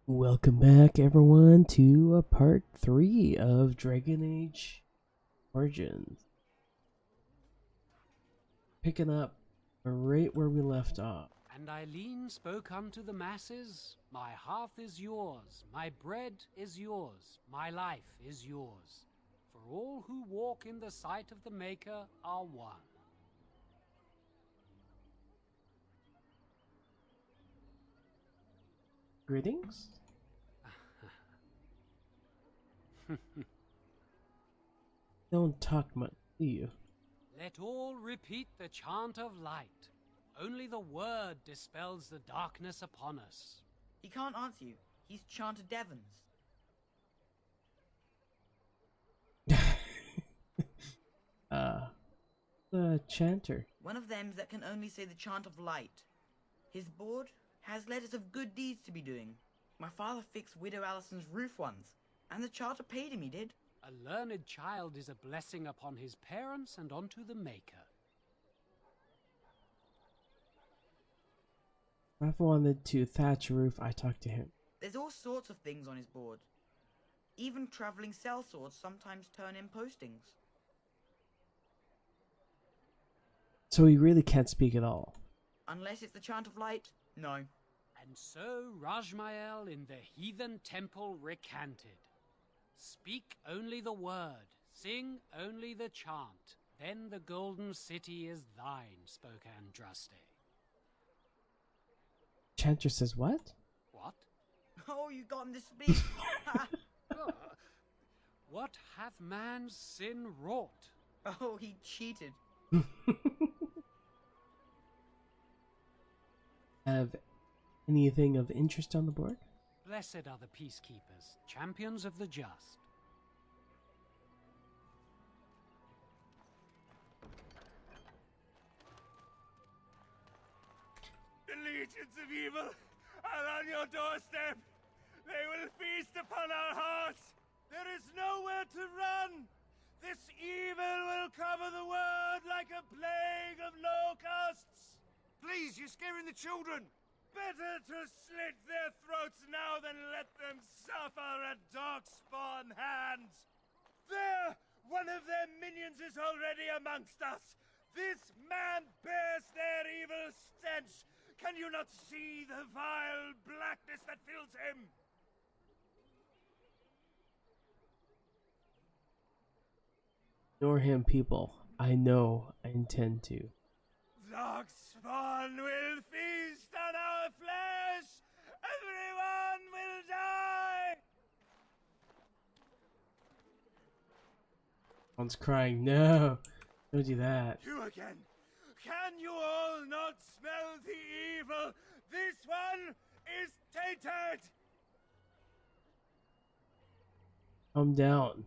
Welcome back, everyone, to part 3 of Dragon Age Origins. Picking up right where we left off. And Eileen spoke unto the masses, My hearth is yours, my bread is yours, my life is yours. For all who walk in the sight of the Maker are one. Greetings? Don't talk much, do you? Let all repeat the chant of light. Only the word dispels the darkness upon us. He can't answer you. He's chanted Devons. The Chantry. One of them that can only say the chant of light. His board has letters of good deeds to be doing. My father fixed Widow Allison's roof once, and the charter paid him, he did. A learned child is a blessing upon his parents and unto the Maker. If I wanted to thatch a roof, I talked to him. There's all sorts of things on his board. Even traveling sellswords sometimes turn in postings. So he really can't speak at all. Unless it's the chant of light, no. And so Rajmael in the heathen temple recanted. Speak only the word, sing only the chant, then the golden city is thine, spoke Andraste. Chantry says what? What? Oh, you got him to speak. What hath man's sin wrought? Oh, he cheated. Have anything of interest on the board? Blessed are the peacekeepers, champions of the just. The legions of evil are on your doorstep. They will feast upon our hearts. There is nowhere to run. This evil will cover the world like a plague of locusts. Please, you're scaring the children. Better to slit their throats now than let them suffer at Darkspawn hands. There! One of their minions is already amongst us. This man bears their evil stench. Can you not see the vile blackness that fills him? Ignore him, people. I know I intend to. Darkspawn will feast on our flesh! Everyone will die! One's crying, no! Don't do that. You again! Can you all not smell the evil? This one is tainted! Calm down.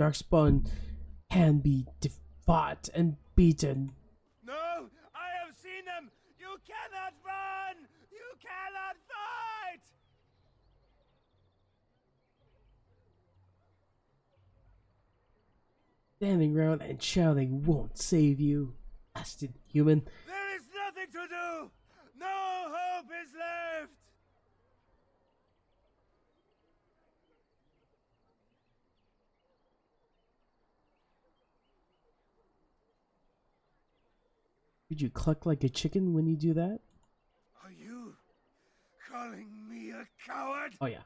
Darkspawn can be fought and beaten. No! I have seen them! You cannot run! You cannot fight! Standing around and shouting won't save you. Blasted human. There is nothing to do! No hope is left! Did you cluck like a chicken when you do that? Are you calling me a coward? Oh yeah.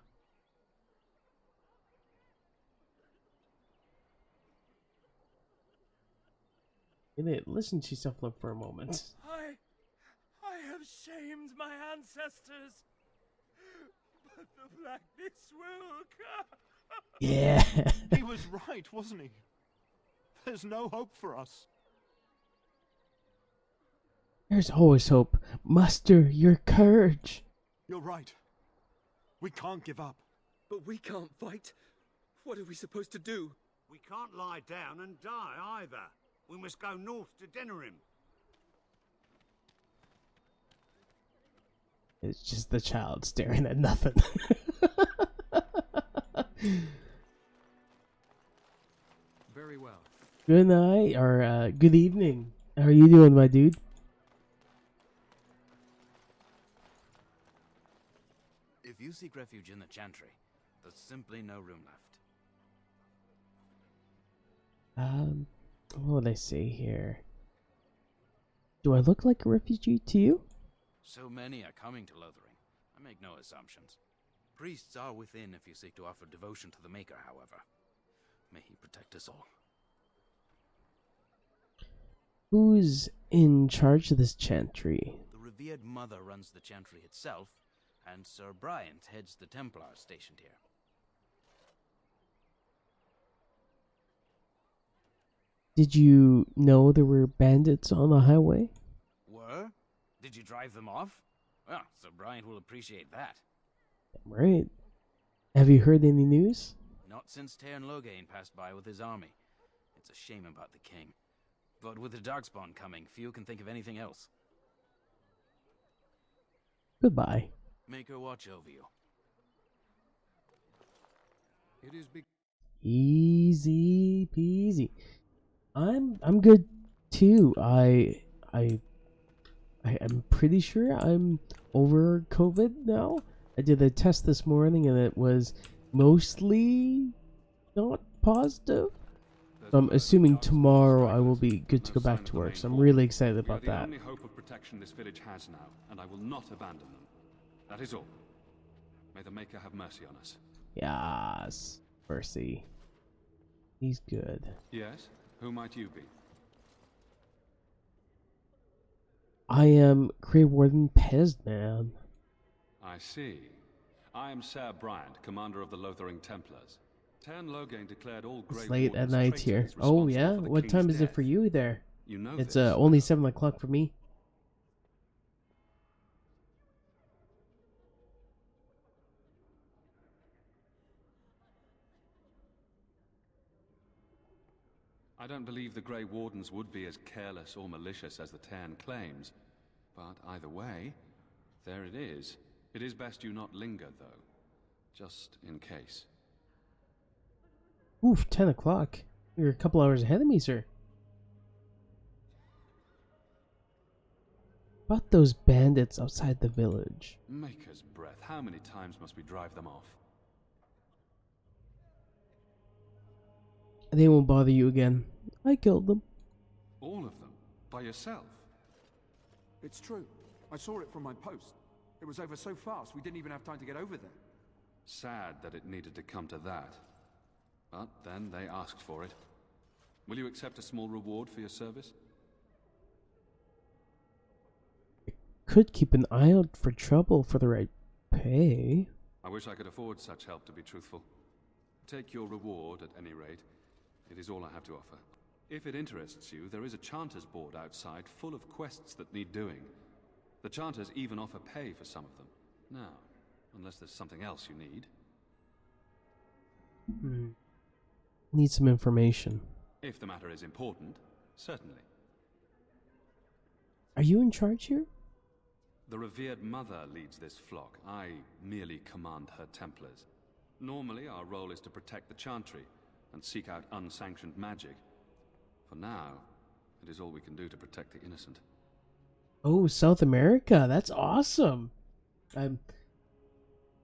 Listen to yourself look for a moment. I have shamed my ancestors, but the blackness will come. Yeah. He was right, wasn't he? There's no hope for us. There's always hope. Muster your courage. You're right. We can't give up. But we can't fight. What are we supposed to do? We can't lie down and die either. We must go north to Denerim. It's just the child staring at nothing. Very well. Good night, or good evening. How are you doing, my dude? If you you seek refuge in the Chantry, there's simply no room left. What would I say here? Do I look like a refugee to you? So many are coming to Lothering. I make no assumptions. Priests are within if you seek to offer devotion to the Maker, however. May he protect us all. Who's in charge of this Chantry? The revered mother runs the Chantry itself, and Sir Bryant heads the Templars stationed here. Did you know there were bandits on the highway? Were? Did you drive them off? Well, Sir Bryant will appreciate that. Right. Have you heard any news? Not since Tairn Logain passed by with his army. It's a shame about the king. But with the Darkspawn coming, few can think of anything else. Goodbye. Make her watch over you. It is Easy peasy. I'm good too. I'm pretty sure I'm over COVID now. I did a test this morning and it was mostly not positive. So I'm assuming tomorrow I will be good to go back to work. So I'm really excited about that. The only hope of protection this village has now, and I will not abandon them. That is all. May the Maker have mercy on us. Yes, mercy. He's good. Yes? Who might you be? I am Grey Warden Pezman. I see. I am Sir Bryant, commander of the Lothering Templars. Tairn Logain declared all Grey It's late at Wardens night traitors here. responsible Oh yeah? for the What king's time is it death. for you there? You know It's this. only 7 o'clock for me. I don't believe the Grey Wardens would be as careless or malicious as the Tairn claims. But either way, there it is. It is best you not linger, though. Just in case. Oof, 10 o'clock. You're a couple hours ahead of me, sir. About those bandits outside the village. Maker's breath, how many times must we drive them off? They won't bother you again. I killed them. All of them? By yourself? It's true. I saw it from my post. It was over so fast we didn't even have time to get over there. Sad that it needed to come to that. But then they asked for it. Will you accept a small reward for your service? Could keep an eye out for trouble for the right pay. I wish I could afford such help, to be truthful. Take your reward, at any rate. It is all I have to offer. If it interests you, there is a Chanters board outside full of quests that need doing. The Chanters even offer pay for some of them. Now, unless there's something else you need. Need some information. If the matter is important, certainly. Are you in charge here? The revered mother leads this flock. I merely command her Templars. Normally, our role is to protect the Chantry and seek out unsanctioned magic. For now, it is all we can do to protect the innocent. Oh, South America. That's awesome.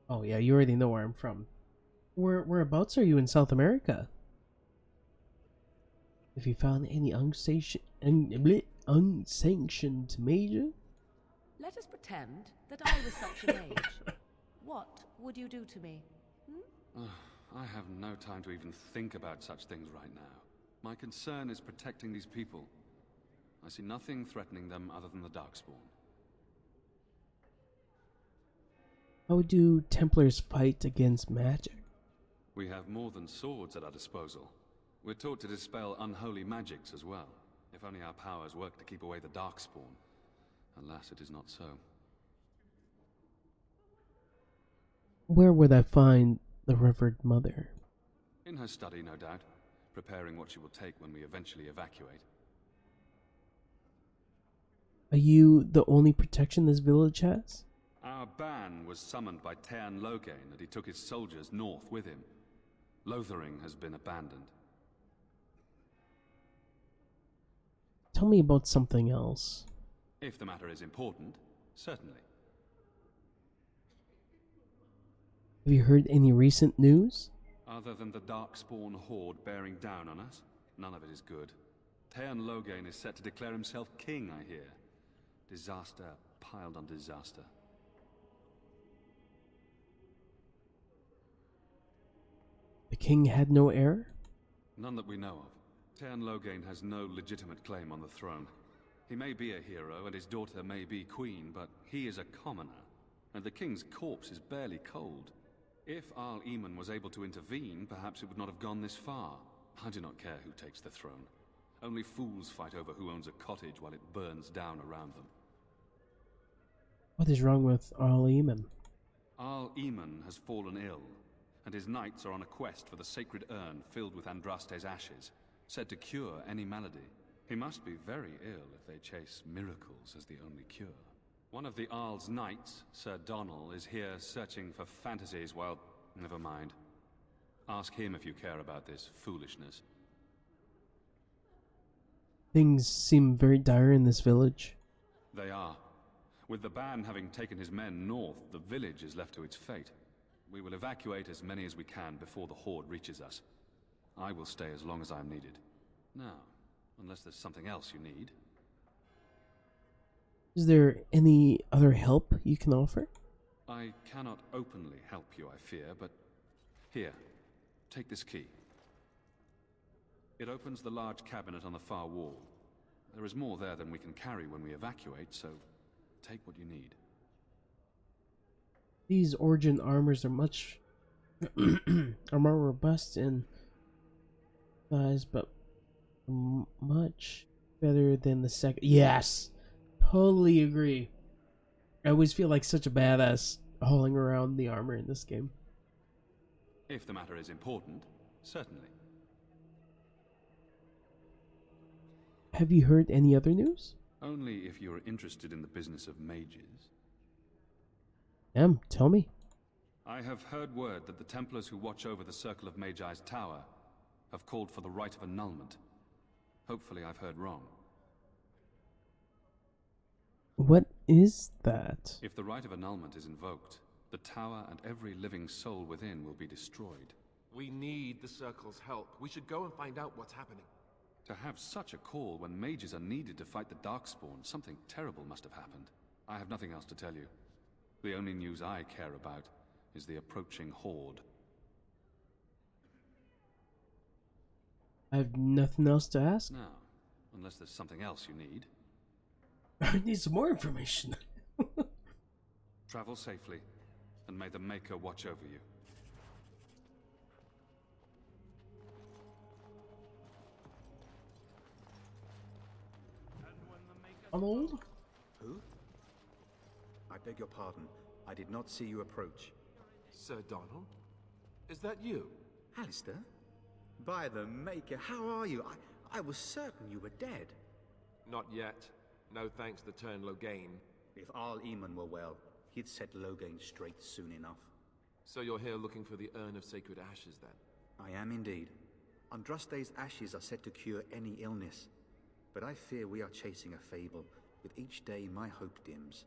Oh yeah, you already know where I'm from. Whereabouts are you in South America? If you found any unsanctioned major? Let us pretend that I was such a mage. What would you do to me? I have no time to even think about such things right now. My concern is protecting these people. I see nothing threatening them other than the Darkspawn. How do Templars fight against magic? We have more than swords at our disposal. We're taught to dispel unholy magics as well. If only our powers work to keep away the Darkspawn. Alas, it is not so. Where would I find the Revered Mother? In her study, no doubt. Preparing what she will take when we eventually evacuate. Are you the only protection this village has? Our ban was summoned by Tairn Logain, and he took his soldiers north with him. Lothering has been abandoned. Tell me about something else. If the matter is important, certainly. Have you heard any recent news? Other than the Darkspawn horde bearing down on us, none of it is good. Taern Loghain is set to declare himself king, I hear. Disaster piled on disaster. The king had no heir? None that we know of. Taern Loghain has no legitimate claim on the throne. He may be a hero, and his daughter may be queen, but he is a commoner, and the king's corpse is barely cold. If alll was able to intervene, perhaps it would not have gone this far. I do not care who takes the throne. Only fools fight over who owns a cottage while it burns down around them. What is wrong with alll? Alll has fallen ill, and his knights are on a quest for the sacred urn filled with Andraste's ashes, said to cure any malady. He must be very ill if they chase miracles as the only cure. One of the Arl's knights, Sir Donal, is here searching for fantasies while... Never mind. Ask him if you care about this foolishness. Things seem very dire in this village. They are. With the ban having taken his men north, the village is left to its fate. We will evacuate as many as we can before the horde reaches us. I will stay as long as I am needed. Now, unless there's something else you need. Is there any other help you can offer? I cannot openly help you, I fear, but... Here, take this key. It opens the large cabinet on the far wall. There is more there than we can carry when we evacuate, so take what you need. These origin armors are much... are more robust in size, but much better than the second... Yes! Totally agree. I always feel like such a badass hauling around the armor in this game. If the matter is important, certainly. Have you heard any other news? Only if you're interested in the business of mages. Tell me. I have heard word that the Templars who watch over the Circle of Magi's tower have called for the Right of Annulment. Hopefully I've heard wrong. What is that? If the Right of Annulment is invoked, the tower and every living soul within will be destroyed. We need the Circle's help. We should go and find out what's happening. To have such a call when mages are needed to fight the Darkspawn, something terrible must have happened. I have nothing else to tell you. The only news I care about is the approaching horde. I have nothing else to ask. Now, unless there's something else you need. I need some more information. Travel safely, and may the Maker watch over you. I'm old? Who? I beg your pardon. I did not see you approach. Sir Donal? Is that you? Alistair? By the Maker, how are you? I was certain you were dead. Not yet. No thanks to Taern Loghain. If alll were well, he'd set Loghain straight soon enough. So you're here looking for the Urn of Sacred Ashes, then? I am indeed. Andraste's ashes are said to cure any illness. But I fear we are chasing a fable. With each day, my hope dims.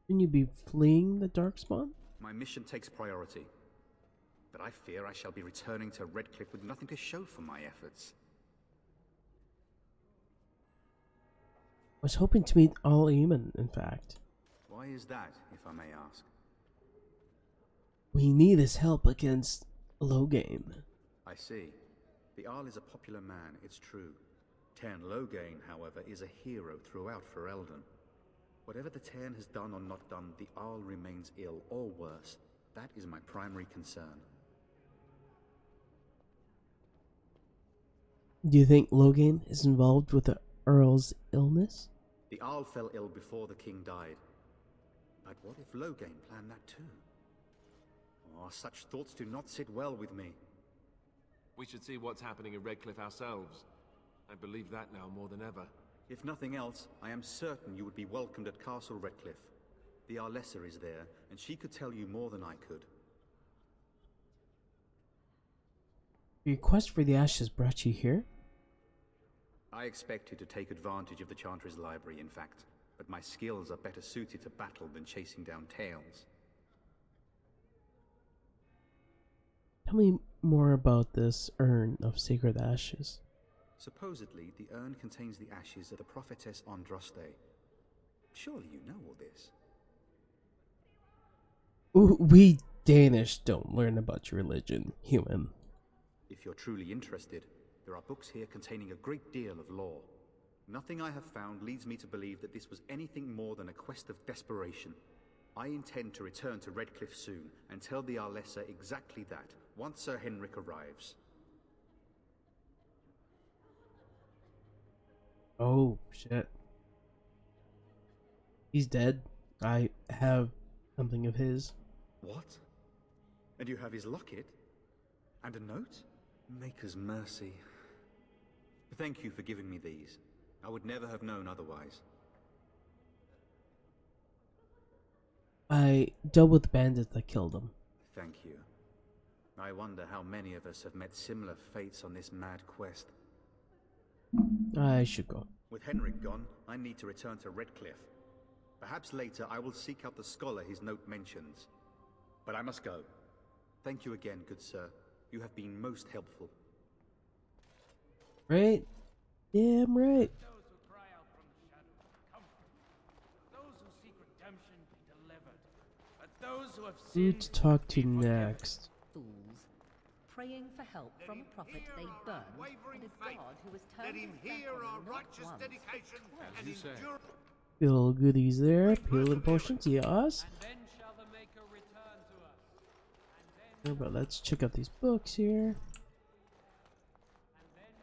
Shouldn't you be fleeing the Darkspawn? My mission takes priority. But I fear I shall be returning to Redcliffe with nothing to show for my efforts. I was hoping to meet alll, in fact. Why is that, if I may ask? We need his help against Loghain. I see. The Arl is a popular man, it's true. Taern Loghain, however, is a hero throughout Ferelden. Whatever the Taern has done or not done, the Arl remains ill, or worse. That is my primary concern. Do you think Loghain is involved with the Earl's illness? The Arl fell ill before the king died. But what if Loghain planned that too? Oh, such thoughts do not sit well with me. We should see what's happening in Redcliffe ourselves. I believe that now more than ever. If nothing else, I am certain you would be welcomed at Castle Redcliffe. The Arlessa is there, and she could tell you more than I could. Your quest for the ashes brought you here? I expected to take advantage of the Chantry's library, in fact, but my skills are better suited to battle than chasing down tales. Tell me more about this urn of sacred ashes. Supposedly, the urn contains the ashes of the prophetess Andraste. Surely you know all this. Ooh, we Danish don't learn about your religion, human. If you're truly interested, there are books here containing a great deal of lore. Nothing I have found leads me to believe that this was anything more than a quest of desperation. I intend to return to Redcliffe soon and tell the Arlessa exactly that, once Sir Henrik arrives. Oh, shit. He's dead. I have something of his. What? And you have his locket? And a note? Maker's mercy. Thank you for giving me these. I would never have known otherwise. I dealt with the bandits that killed him. Thank you. I wonder how many of us have met similar fates on this mad quest. I should go. With Henrik gone, I need to return to Redcliffe. Perhaps later I will seek out the scholar his note mentions. But I must go. Thank you again, good sir. You have been most helpful. Right? Damn right. Those who cry out from the shadows be comforted. Those who seek redemption be delivered. But those who have Who sinned to talk to be forgiven. next? Fools, praying for help from a prophet they burn, and a god who has Let turned him his back hear on our them not righteous once, dedication but and you say. endure. Little goodies there. Healing potions, yes. And then shall the Maker return to us. And then But let's check out these books here.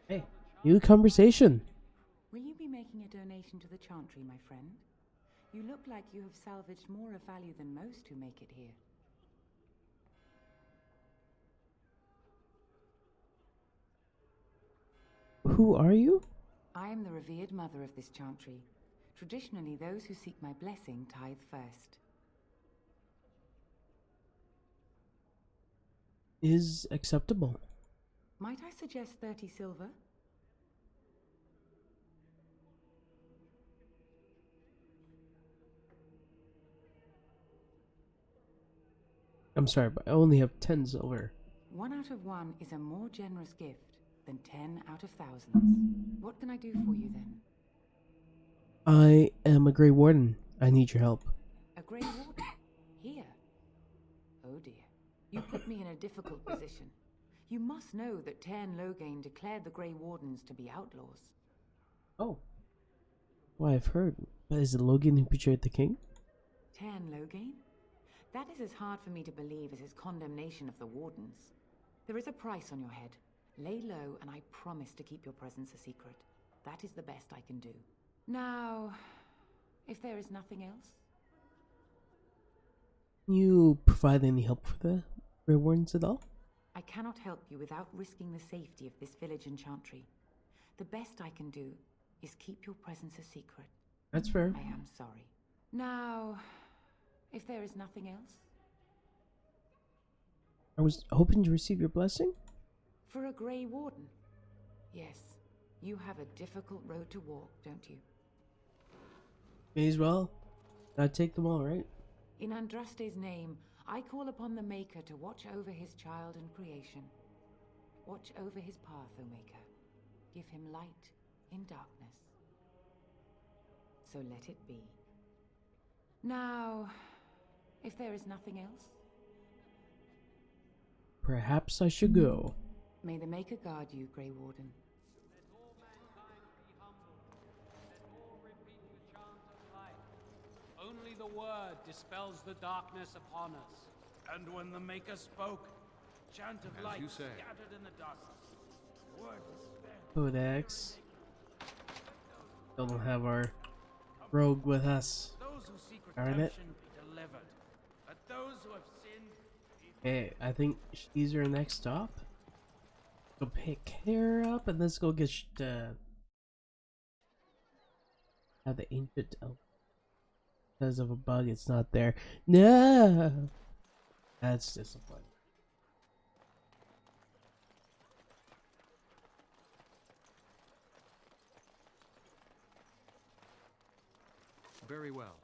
Hey, new conversation. Will you be making a donation to the Chantry, my friend? You look like you have salvaged more of value than most who make it here. Who are you? I am the revered mother of this Chantry. Traditionally, those who seek my blessing tithe first. Is acceptable. Might I suggest 30 silver? I'm sorry, but I only have 10 silver. 1 out of 1 is a more generous gift than 10 out of thousands. What can I do for you then? I am a Grey Warden. I need your help. A Grey Warden? Here? Oh dear. You put me in a difficult position. You must know that Tern Loghain declared the Grey Wardens to be outlaws. Oh. Well, I've heard. But is it Logan who betrayed the king? Tern Loghain? That is as hard for me to believe as his condemnation of the Wardens. There is a price on your head. Lay low, and I promise to keep your presence a secret. That is the best I can do. Now, if there is nothing else? Can you provide any help for the Grey Wardens at all? I cannot help you without risking the safety of this village in Chantry. The best I can do is keep your presence a secret. That's fair. I am sorry. Now, if there is nothing else? I was hoping to receive your blessing? For a Grey Warden? Yes, you have a difficult road to walk, don't you? May as well. Gotta take them all, right? In Andraste's name, I call upon the Maker to watch over his child and creation. Watch over his path, O Maker. Give him light in darkness. So let it be. Now, if there is nothing else? Perhaps I should go. May the Maker guard you, Grey Warden. let all mankind be humble. Let all repeat the chant of light. Only the word dispels the darkness upon us. And when the Maker spoke, chant of As light you say. scattered in the dust. Word dispelled. Codex. Don't have our rogue with us. Those who seek Darn it. redemption be delivered. But those who have sinned be Okay, I think she's our next stop. Go pick her up and let's go get have the ancient elf. Because of a bug, it's not there. No, that's disappointing. Very well.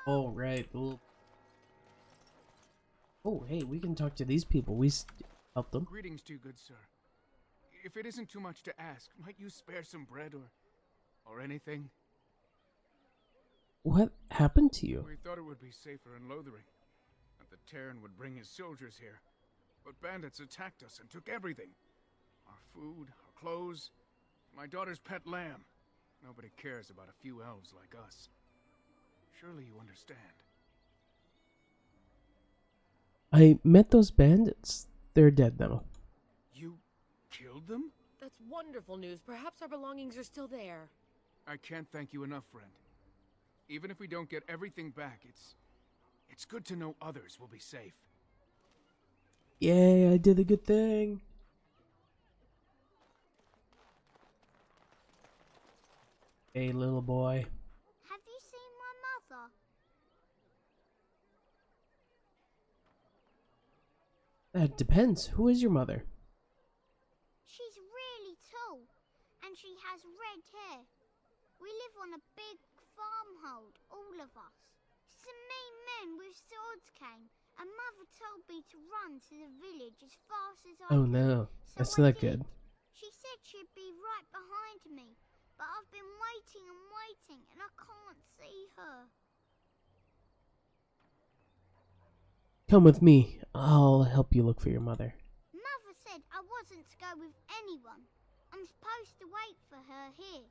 All right, well, Oh, hey, we can talk to these people. We helped them. Greetings to you, good sir. If it isn't too much to ask, might you spare some bread or anything? What happened to you? We thought it would be safer in Lothering, that the Terran would bring his soldiers here. But bandits attacked us and took everything. Our food, our clothes, my daughter's pet lamb. Nobody cares about a few elves like us. Surely you understand. I met those bandits. They're dead now. You killed them? That's wonderful news. Perhaps our belongings are still there. I can't thank you enough, friend. Even if we don't get everything back, it's good to know others will be safe. Yay, I did a good thing. Hey, little boy. Have you seen my mother? That depends. Who is your mother? She's really tall, and she has red hair. We live on a big farmhold, all of us. Some mean men with swords came, and Mother told me to run to the village as fast as I Oh could. no, So that's I not did. good. She said she'd be right behind me, but I've been waiting and waiting, and I can't see her. Come with me. I'll help you look for your mother. Mother said I wasn't to go with anyone. I'm supposed to wait for her here,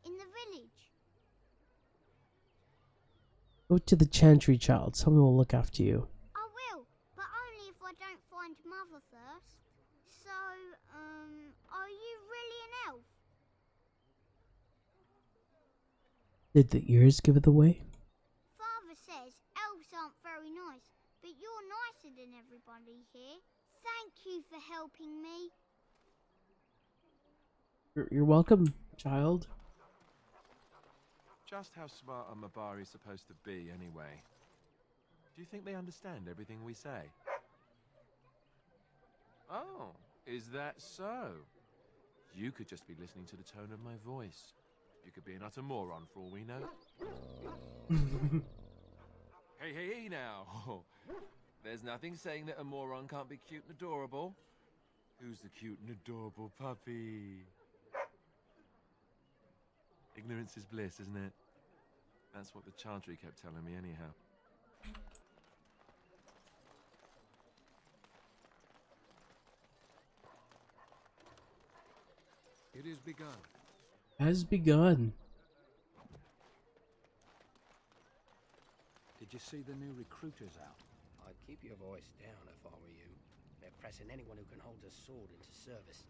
in the village. Go to the Chantry, child. Someone will look after you. I will, but only if I don't find Mother first. So, are you really an elf? Did the ears give it away? Father says elves aren't very nice, but you're nicer than everybody here. Thank you for helping me. You're welcome, child. Just how smart are Mabari supposed to be, anyway? Do you think they understand everything we say? Oh, is that so? You could just be listening to the tone of my voice. You could be an utter moron for all we know. Hey, now. There's nothing saying that a moron can't be cute and adorable. Who's the cute and adorable puppy? Ignorance is bliss, isn't it? That's what the Chantry kept telling me anyhow. It is begun. Has begun. Did you see the new recruiters out? I'd keep your voice down if I were you. They're pressing anyone who can hold a sword into service.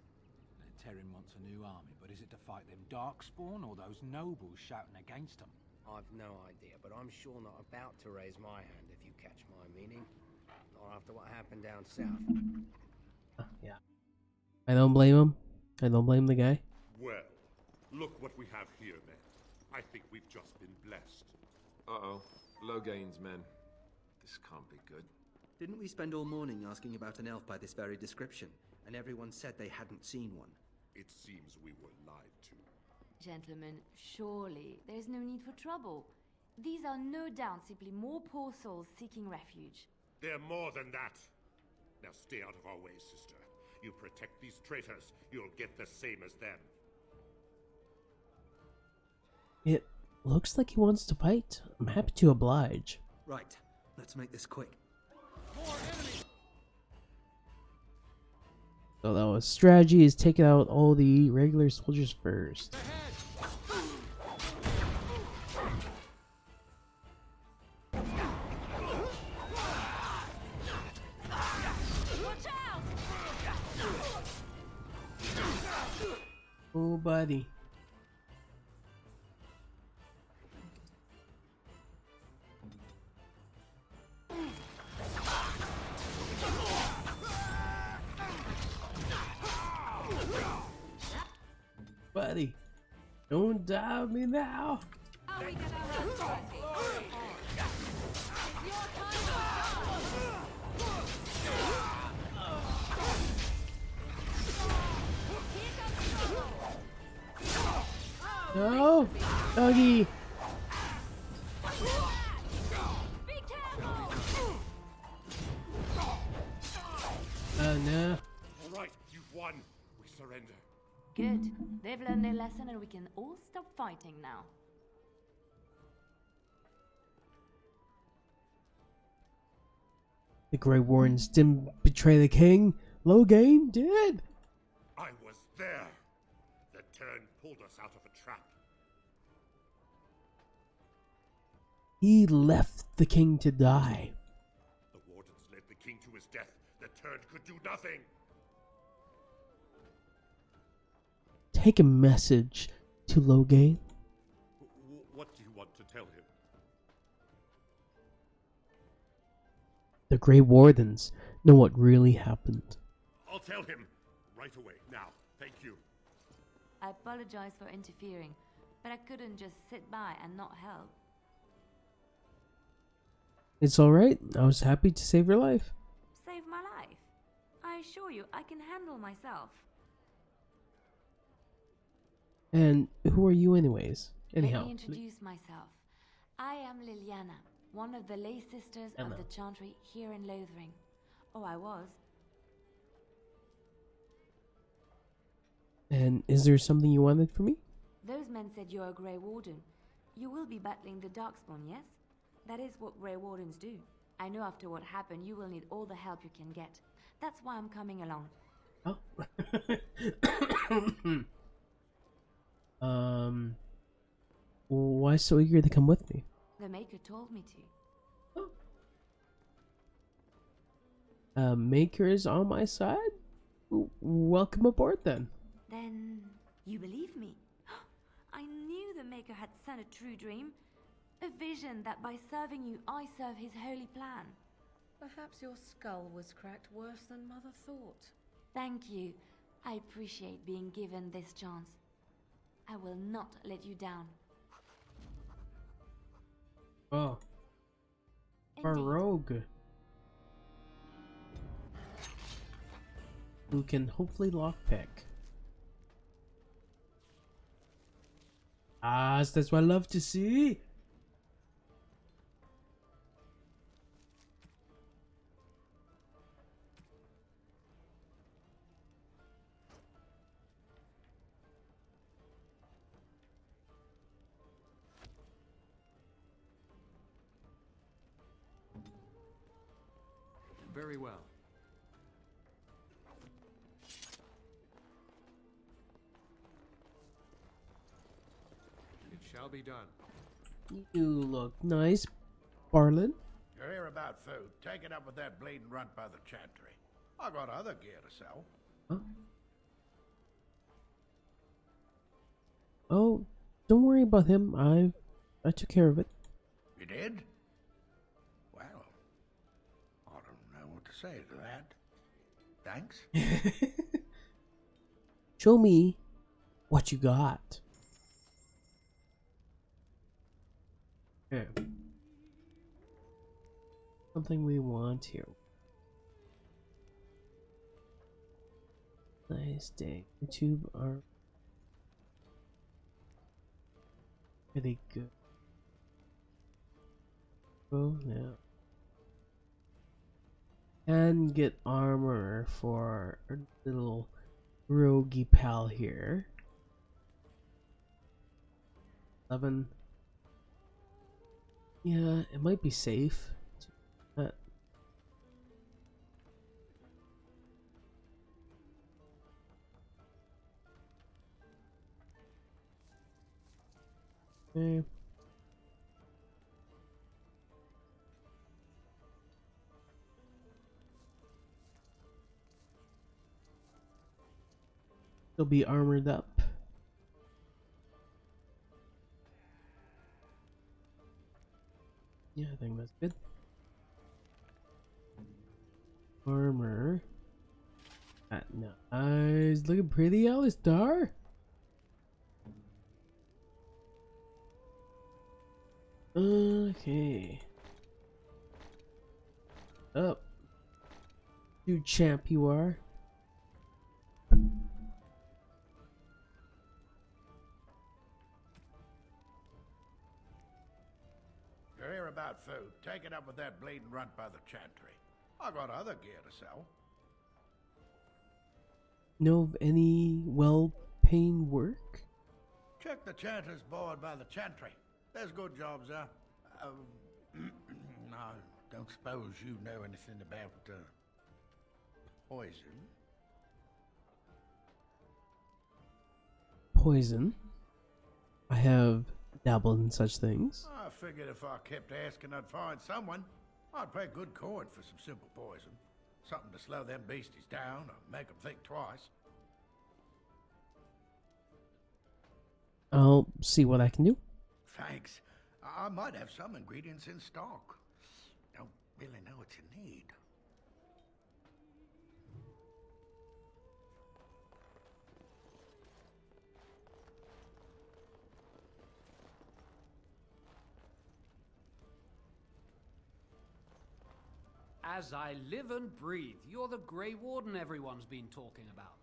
The Terran wants a new army, but is it to fight them Darkspawn or those nobles shouting against them? I've no idea, but I'm sure not about to raise my hand if you catch my meaning. Not after what happened down south. Yeah. I don't blame him. I don't blame the guy. Well, look what we have here, men. I think we've just been blessed. Uh-oh. Logain's men. This can't be good. Didn't we spend all morning asking about an elf by this very description, and everyone said they hadn't seen one? It seems we were lied to. Gentlemen, surely there's no need for trouble. These are no doubt simply more poor souls seeking refuge. They're more than that. Now stay out of our way, sister. You protect these traitors, you'll get the same as them. It looks like he wants to fight. I'm happy to oblige. Right, let's make this quick. So that was strategy is take out all the regular soldiers first. Oh, buddy. Buddy, don't doubt me now. No, doggy. surrender. Good. They've learned their lesson and we can all stop fighting now. The Grey Wardens didn't betray the king. Logain did. I was there. The Turn pulled us out of a trap. He left the king to die. The Wardens led the king to his death. The Turn could do nothing. Take a message to Logain. What do you want to tell him? The Grey Wardens know what really happened. I'll tell him right away. Now, thank you. I apologize for interfering, but I couldn't just sit by and not help. It's alright. I was happy to save your life. Save my life. I assure you, I can handle myself. And who are you anyways? Anyhow. Let me introduce myself. I am Liliana, one of the lay sisters of the Chantry here in Lothering. Oh, I was. And is there something you wanted from me? Those men said you're a Grey Warden. You will be battling the Darkspawn, yes? That is what Grey Wardens do. I know after what happened, you will need all the help you can get. That's why I'm coming along. Oh. Why so eager to come with me? The Maker told me to. Maker is on my side? Welcome aboard then. Then you believe me? I knew the Maker had sent a true dream. A vision that by serving you, I serve his holy plan. Perhaps your skull was cracked worse than Mother thought. Thank you. I appreciate being given this chance. I will not let you down. Oh. A rogue. Who can hopefully lockpick. That's what I love to see. Very well. It shall be done. You look nice, Barlin. You're here about food. Take it up with that bleeding runt by the Chantry. I got other gear to sell. Huh? Oh, don't worry about him. I took care of it. You did? Well, I don't know what to say to that. Thanks. Show me what you got. Okay. Something we want here. Nice day. The tube are pretty good. Oh yeah. And get armor for our little roguey pal here. 11. Yeah, it might be safe. Okay. They'll be armored up. Yeah, I think that's good. Armor. Nice. Looking pretty, Alistar. Okay. Up. You champ you are. You're here about food. Take it up with that bleeding runt by the Chantry. I got other gear to sell. know of any well-paying work? Check the Chanter's board by the Chantry. There's good jobs there. I don't suppose you know anything about poison? Poison? I have dabbled in such things. I figured if I kept asking, I'd find someone. I'd pay good coin for some simple poison. Something to slow them beasties down or make them think twice. I'll see what I can do. Thanks. I might have some ingredients in stock. Don't really know what you need. As I live and breathe, you're the Grey Warden everyone's been talking about.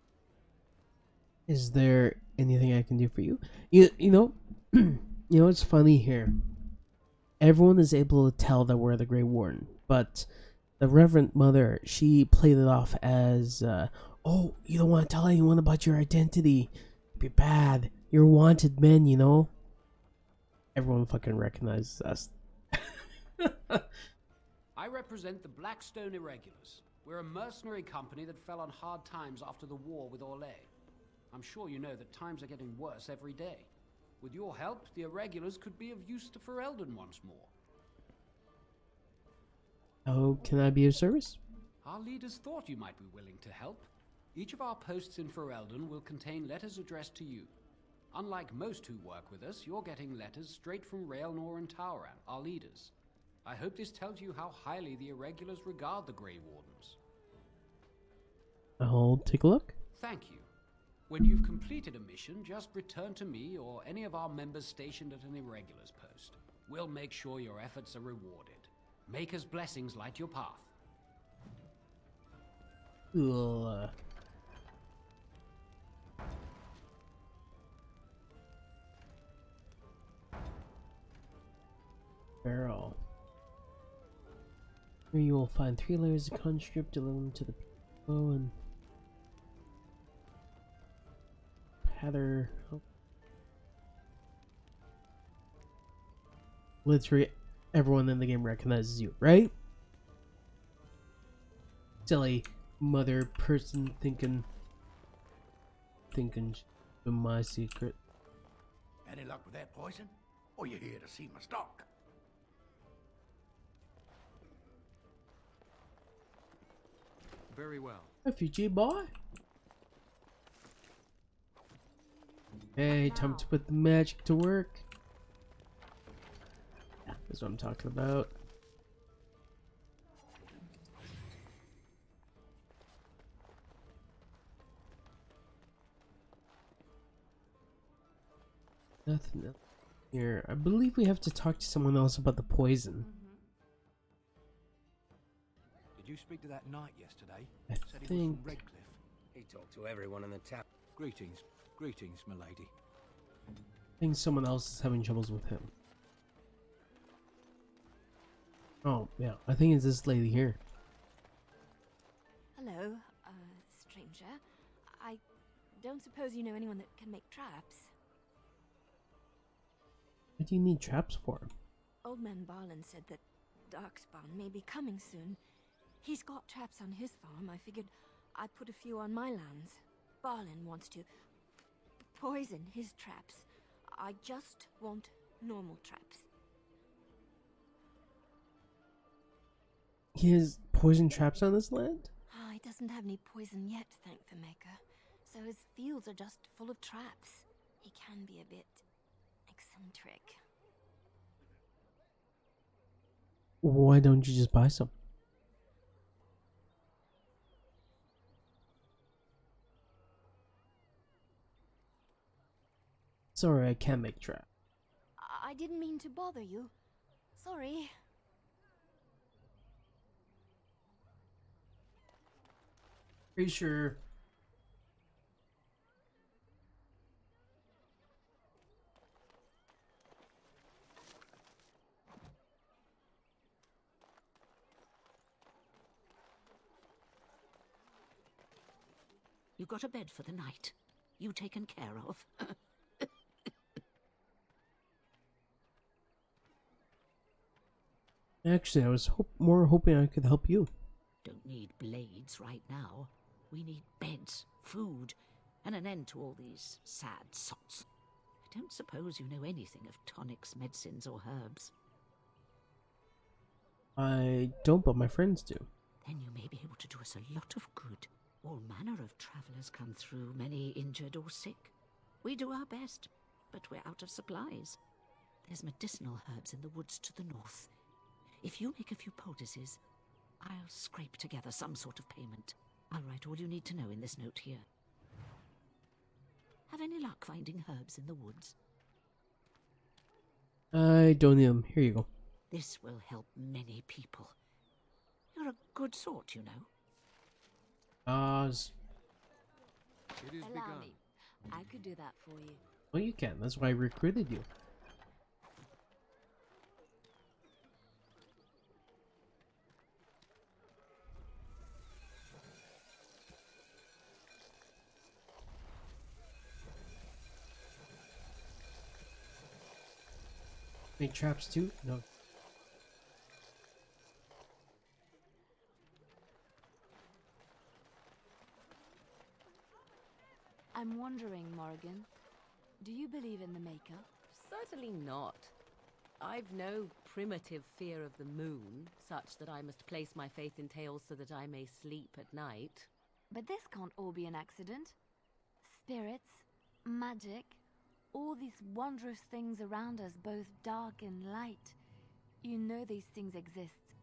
Is there anything I can do for you? You know, you know what's funny here? Everyone is able to tell that we're the Grey Warden, but the Reverend Mother, she played it off as, oh, you don't want to tell anyone about your identity. It'd be bad. You're wanted men, you know? Everyone fucking recognizes us. I represent the Blackstone Irregulars. We're a mercenary company that fell on hard times after the war with alll. I'm sure you know that times are getting worse every day. With your help, the Irregulars could be of use to Ferelden once more. Oh, can I be of service? Our leaders thought you might be willing to help. Each of our posts in Ferelden will contain letters addressed to you. Unlike most who work with us, you're getting letters straight from Raelnor and Tauran, our leaders. I hope this tells you how highly the Irregulars regard the Grey Wardens. I'll take a look. Thank you. When you've completed a mission, just return to me or any of our members stationed at an Irregulars post. We'll make sure your efforts are rewarded. Maker's blessings light your path. Ugh. Barrel. Here you will find 3 layers of conscript, deliver them to the people and Heather. Oh. Literally everyone in the game recognizes you, right? Silly mother person thinking my secret. Any luck with that poison? Or you here to see my stock? Very well. Refugee boy. Hey, time to put the magic to work. Yeah, that's what I'm talking about. Nothing else here. I believe we have to talk to someone else about the poison. Did you speak to that knight yesterday? I Said he was think- from Redcliffe. He talked to everyone in the town. Greetings, greetings, milady. I think someone else is having troubles with him. Oh, yeah. I think it's this lady here. Hello, stranger. I don't suppose you know anyone that can make traps? What do you need traps for? Old man Barlin said that Darkspawn may be coming soon. He's got traps on his farm. I figured I'd put a few on my lands. Barlin wants to poison his traps. I just want normal traps. He has poison traps on this land? He doesn't have any poison yet, thank the Maker. So his fields are just full of traps. He can be a bit eccentric. Why don't you just buy some? Sorry, I can't make traps. I didn't mean to bother you. Sorry. Pretty sure. You got a bed for the night. You taken care of? Actually, I was more hoping I could help you. Don't need blades right now. We need beds, food, and an end to all these sad sots. I don't suppose you know anything of tonics, medicines, or herbs. I don't, but my friends do. Then you may be able to do us a lot of good. All manner of travellers come through, many injured or sick. We do our best, but we're out of supplies. There's medicinal herbs in the woods to the north. If you make a few poultices, I'll scrape together some sort of payment. I'll write all you need to know in this note here. Have any luck finding herbs in the woods? I don't need them. Here you go. This will help many people. You're a good sort, you know. It is Allow me. I could do that for you. Well, you can. That's why I recruited you. Make traps too? No. I'm wondering, Morrigan, do you believe in the Maker? Certainly not. I've no primitive fear of the moon, such that I must place my faith in tales so that I may sleep at night. But this can't all be an accident. Spirits, magic, all these wondrous things around us, both dark and light. You know these things exist.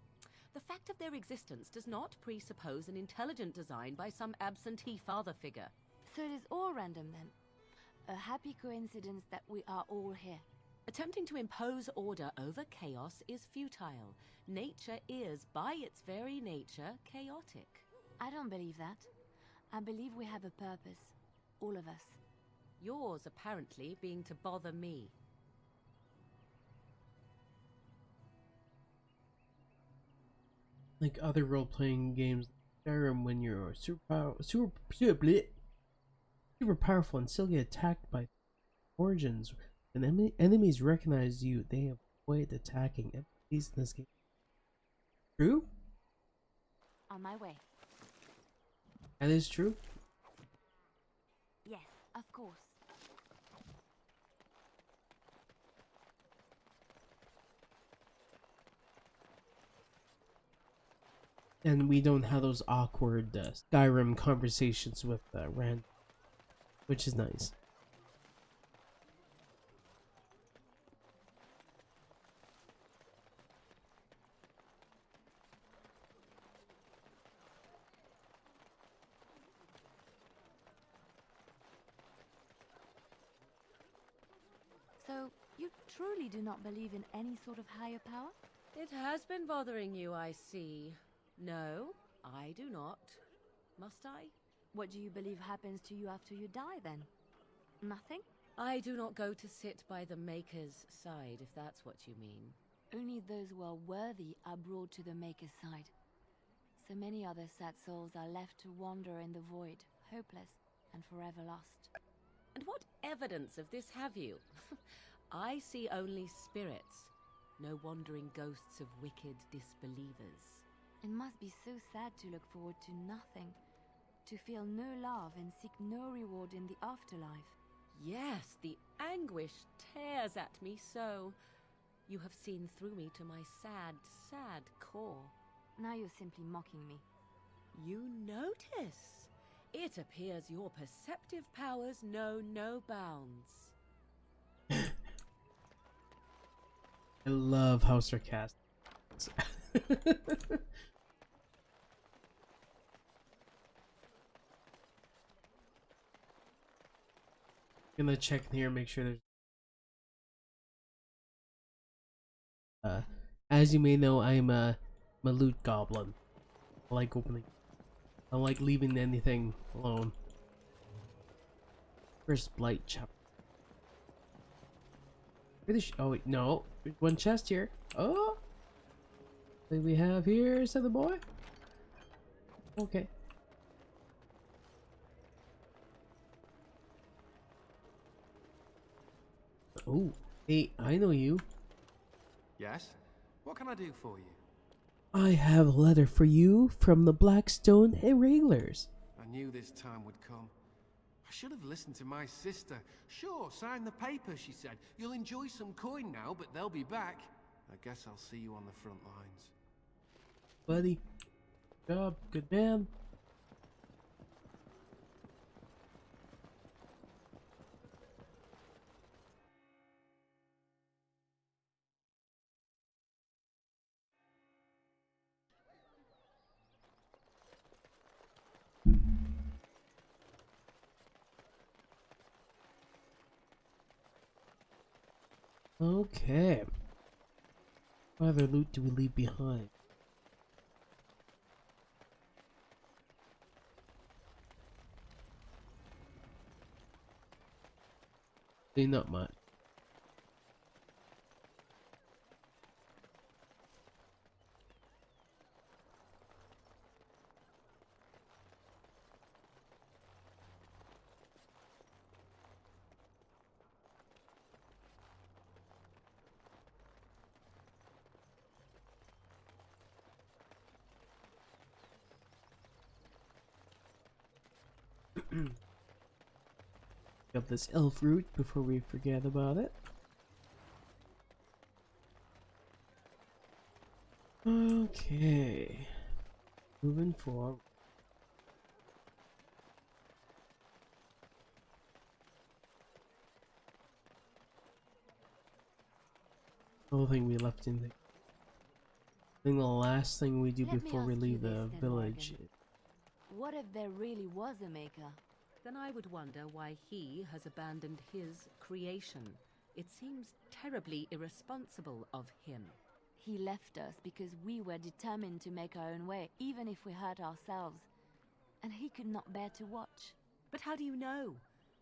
The fact of their existence does not presuppose an intelligent design by some absentee father figure. So it is all random then. A happy coincidence that we are all here. Attempting to impose order over chaos is futile. Nature is, by its very nature, chaotic. I don't believe that. I believe we have a purpose. All of us. Yours, apparently, being to bother me. Like other role-playing games, Skyrim, when you're super powerful and still get attacked by origins, and enemies recognize you, they avoid attacking enemies in this game. True? On my way. That is true. Yes, of course. And we don't have those awkward Skyrim conversations with Rand, which is nice. So, you truly do not believe in any sort of higher power? It has been bothering you, I see. No, I do not. Must I? What do you believe happens to you after you die, then? Nothing? I do not go to sit by the Maker's side, if that's what you mean. Only those who are worthy are brought to the Maker's side. So many other sad souls are left to wander in the void, hopeless and forever lost. And what evidence of this have you? I see only spirits, no wandering ghosts of wicked disbelievers. It must be so sad to look forward to nothing, to feel no love and seek no reward in the afterlife. Yes, the anguish tears at me so. You have seen through me to my sad, sad core. Now you're simply mocking me. You notice. It appears your perceptive powers know no bounds. I love how sarcastic. Gonna check in here, make sure there's. As you may know, I'm a loot goblin. I like opening. I don't like leaving anything alone. First Blight chapter. Oh wait, no. There's one chest here. Oh, what do we have here? Said the boy. Okay. Oh, hey, I know you. Yes? What can I do for you? I have a letter for you from the Blackstone Irregulars. I knew this time would come. I should have listened to my sister. Sure, sign the paper, she said. You'll enjoy some coin now, but they'll be back. I guess I'll see you on the front lines. Buddy. Good job, good man. Okay. What other loot do we leave behind? Not much. Got this elf root before we forget about it. Okay. Moving forward. The thing we left in there. I think the last thing we do before we leave the village. What if there really was a maker? Then I would wonder why he has abandoned his creation. It seems terribly irresponsible of him. He left us because we were determined to make our own way, even if we hurt ourselves. And he could not bear to watch. But how do you know?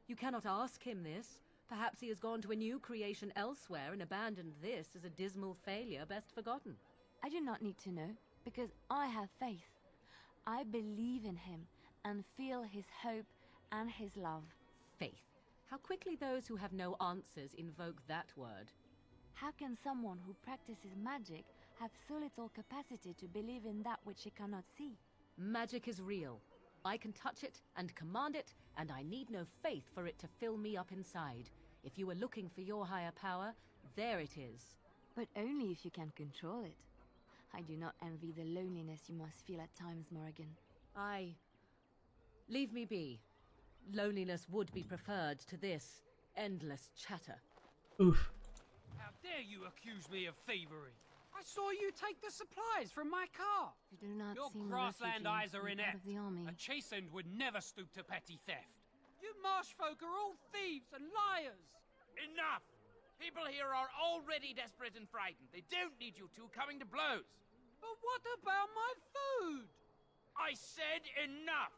You cannot ask him this. Perhaps he has gone to a new creation elsewhere and abandoned this as a dismal failure best forgotten. I do not need to know, because I have faith. I believe in him and feel his hope and his love. Faith. How quickly those who have no answers invoke that word. How can someone who practices magic have so little capacity to believe in that which he cannot see? Magic is real. I can touch it and command it, and I need no faith for it to fill me up inside. If you were looking for your higher power, there it is. But only if you can control it. I do not envy the loneliness you must feel at times, Morrigan. Leave me be. Loneliness would be preferred to this endless chatter. Oof. How dare you accuse me of thievery? I saw you take the supplies from my car. You do not Your seem grassland a refugee eyes are and part inept. of the army. A chastened would never stoop to petty theft. You marsh folk are all thieves and liars. Enough! People here are already desperate and frightened. They don't need you two coming to blows. But what about my food? I said enough!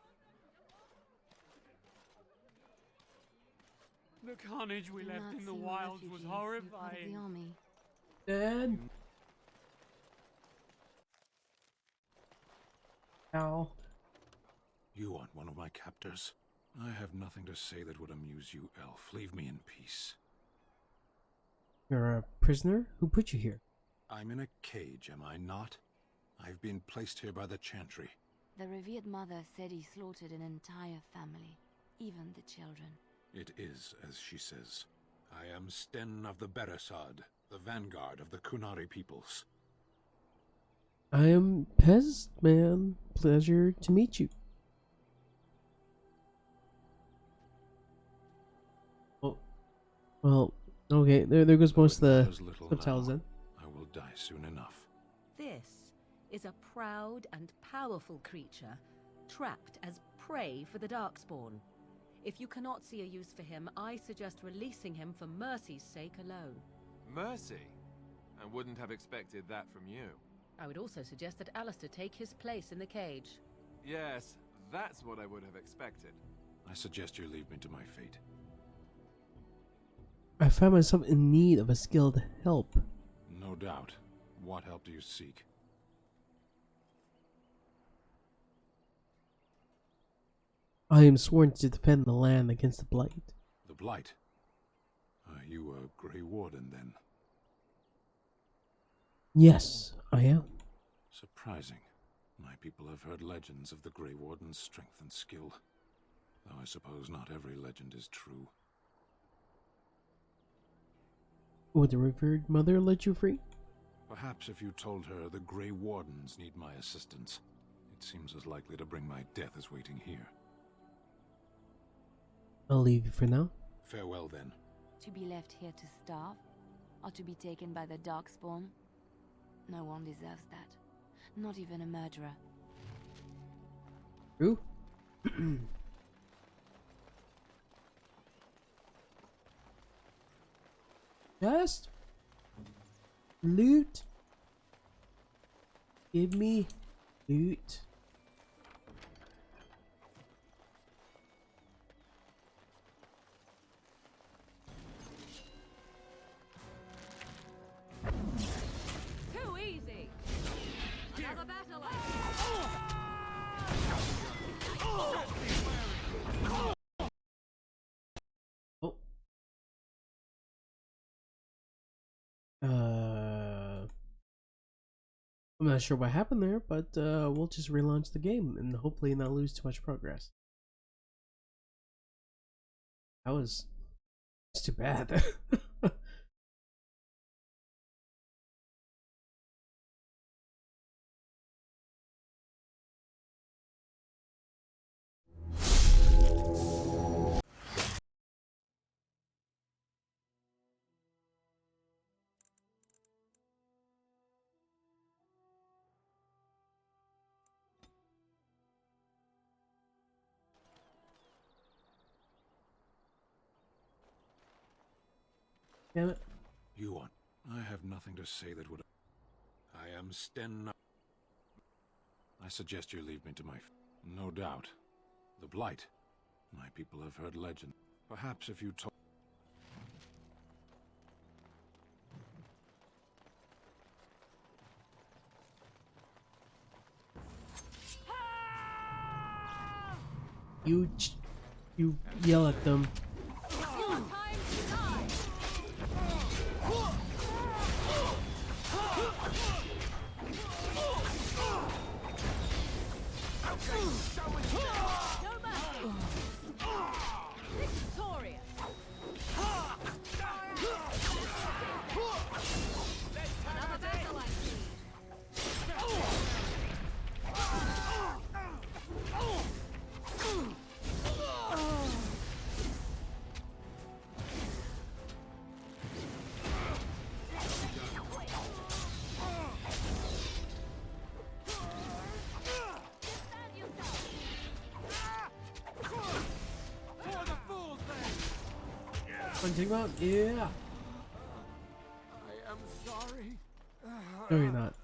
The carnage we left in the wilds was horrifying. Dad? Ow. You aren't one of my captors. I have nothing to say that would amuse you, elf. Leave me in peace. You're a prisoner? Who put you here? I'm in a cage, am I not? I've been placed here by the Chantry. The revered mother said he slaughtered an entire family, even the children. It is as she says. I am Sten of the Beresad, the vanguard of the Kunari peoples. I am Pez Man. Pleasure to meet you. Oh, well, okay. There goes most of the subtitles then. I will die soon enough. This is a proud and powerful creature, trapped as prey for the Darkspawn. If you cannot see a use for him, I suggest releasing him for mercy's sake alone. Mercy? I wouldn't have expected that from you. I would also suggest that Alistair take his place in the cage. Yes, that's what I would have expected. I suggest you leave me to my fate. I find myself in need of a skilled help. No doubt. What help do you seek? I am sworn to defend the land against the Blight. The Blight? Are you a Grey Warden, then? Yes, I am. Surprising. My people have heard legends of the Grey Warden's strength and skill. Though I suppose not every legend is true. Would the revered mother let you free? Perhaps if you told her the Grey Wardens need my assistance, it seems as likely to bring my death as waiting here. I'll leave you for now. Farewell, then. To be left here to starve? Or to be taken by the Darkspawn? No one deserves that. Not even a murderer. True. Just loot. Give me loot. Too easy. Another battle. Oh. I'm not sure what happened there, but we'll just relaunch the game and hopefully not lose too much progress. That was too bad. Damn it. You want? I have nothing to say that would... I am Sten... I suggest you leave me to my... No doubt. The Blight. My people have heard legend. Perhaps if you told... You yell at them. Want to take him out? Yeah. I am sorry. No, you're not.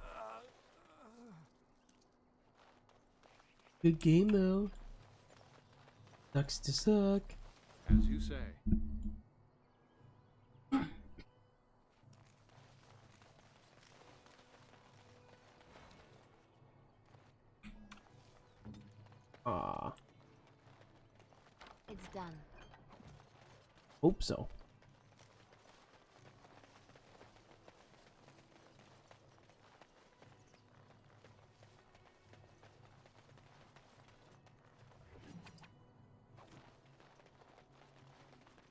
Good game though. Sucks to suck. As you say. Ah. It's done. Hope so.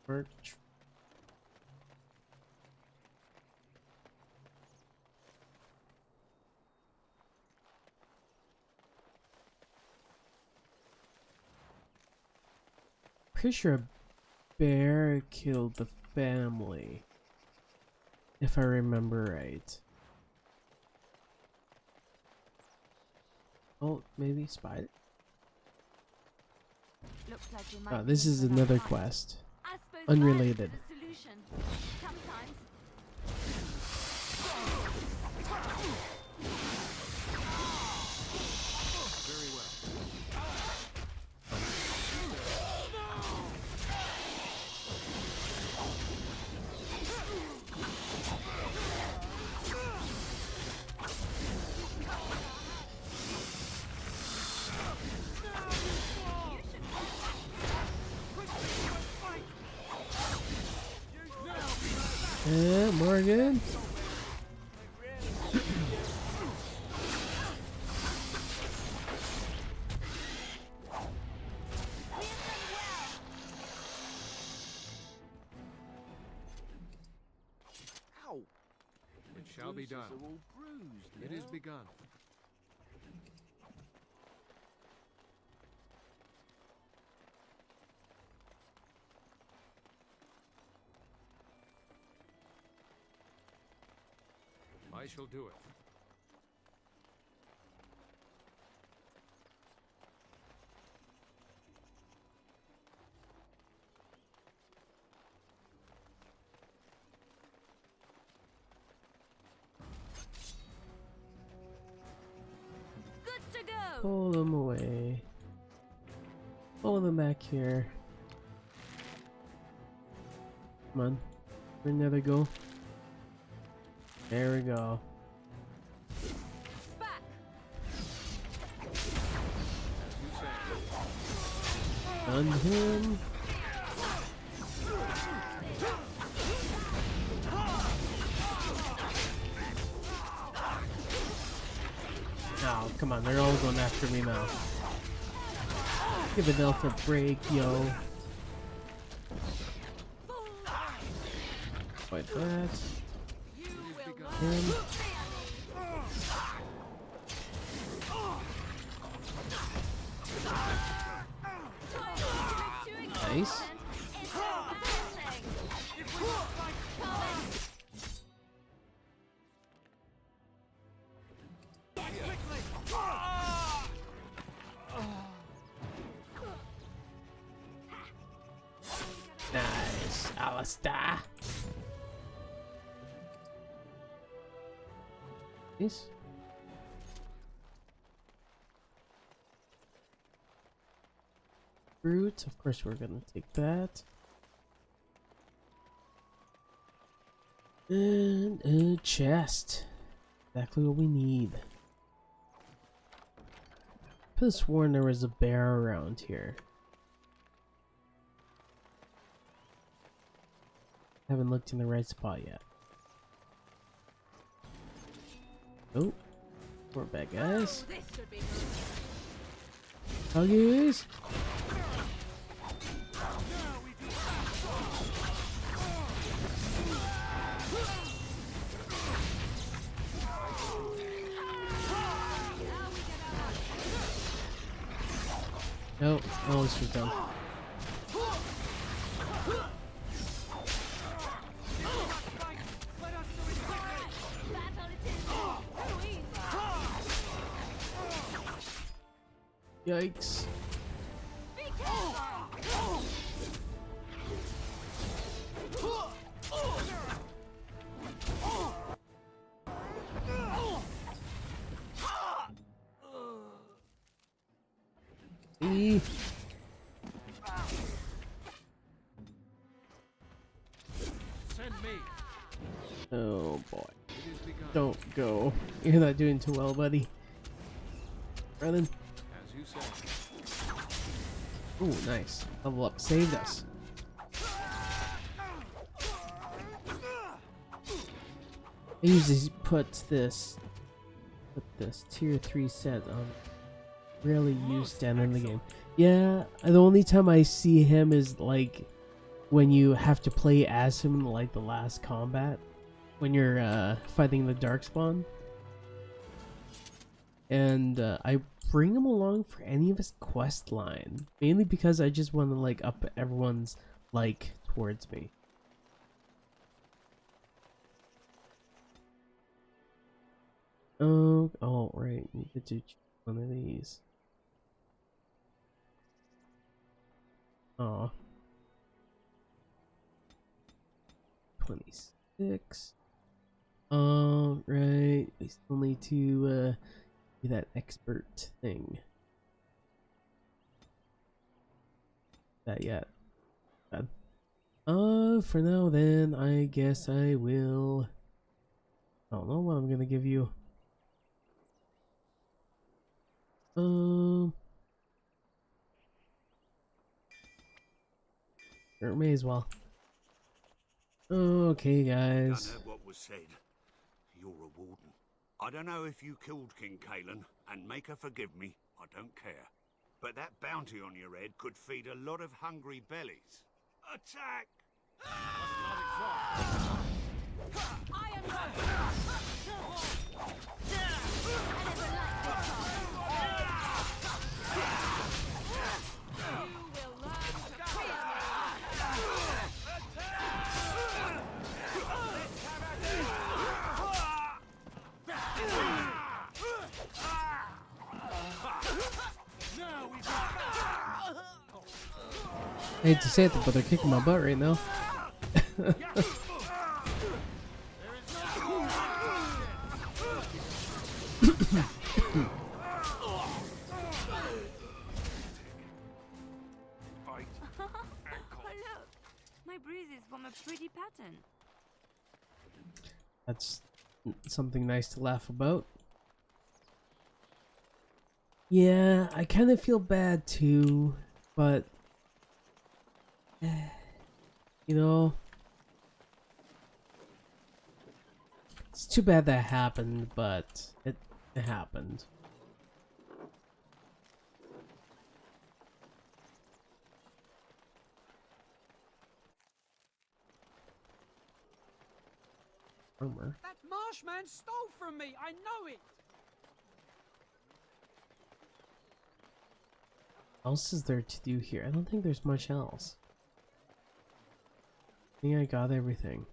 Merch. Pretty sure a bear killed the family, if I remember right. Oh, maybe spider. Looks like we might Oh, this is enough another time. quest. I suppose Unrelated. violence is the solution. Sometimes. Very well. Yeah, Morgan. Ow! It shall be done. It is begun. I shall do it. Good to go. Pull them away. Pull them back here. Come on. Where'd another go? There we go. Back. Done him. Oh, come on, they're all going after me now. Give an elf a break, yo. Like that. Him. Nice. Nice, Alistair. Nice. Fruit, of course we're gonna take that. And a chest. Exactly what we need. I could have sworn there was a bear around here. Haven't looked in the right spot yet. Oh, we're back, guys. Huggies. Nope, oh, this was done. Yikes. E. Send me. Oh boy. Don't go. You're not doing too well, buddy. Running. As you say. Ooh, nice. Level up. Saved us. I usually put this tier 3 set on. Rarely used down in the game. Yeah, the only time I see him is like when you have to play as him in like the last combat. When you're fighting the Darkspawn. And I bring him along for any of his quest line. Mainly because I just want to like up everyone's like towards me. Oh right, need to do one of these. Aw. 26. Right. We still need to do that expert thing. That yet. Bad. For now then, I guess I will. I don't know what I'm gonna give you. Or may as well. Okay, Done guys. heard what was said. You're a warden. I don't know if you killed King Kalen, and make her forgive me, I don't care. But that bounty on your head could feed a lot of hungry bellies. Attack! I hate to say it, but they're kicking my butt right now. Oh, look! My bruises form a pretty pattern. That's something nice to laugh about. Yeah, I kind of feel bad too, but you know, it's too bad that happened, but it happened. Armor. That Marshman stole from me, I know it! What else is there to do here? I don't think there's much else. I think I got everything.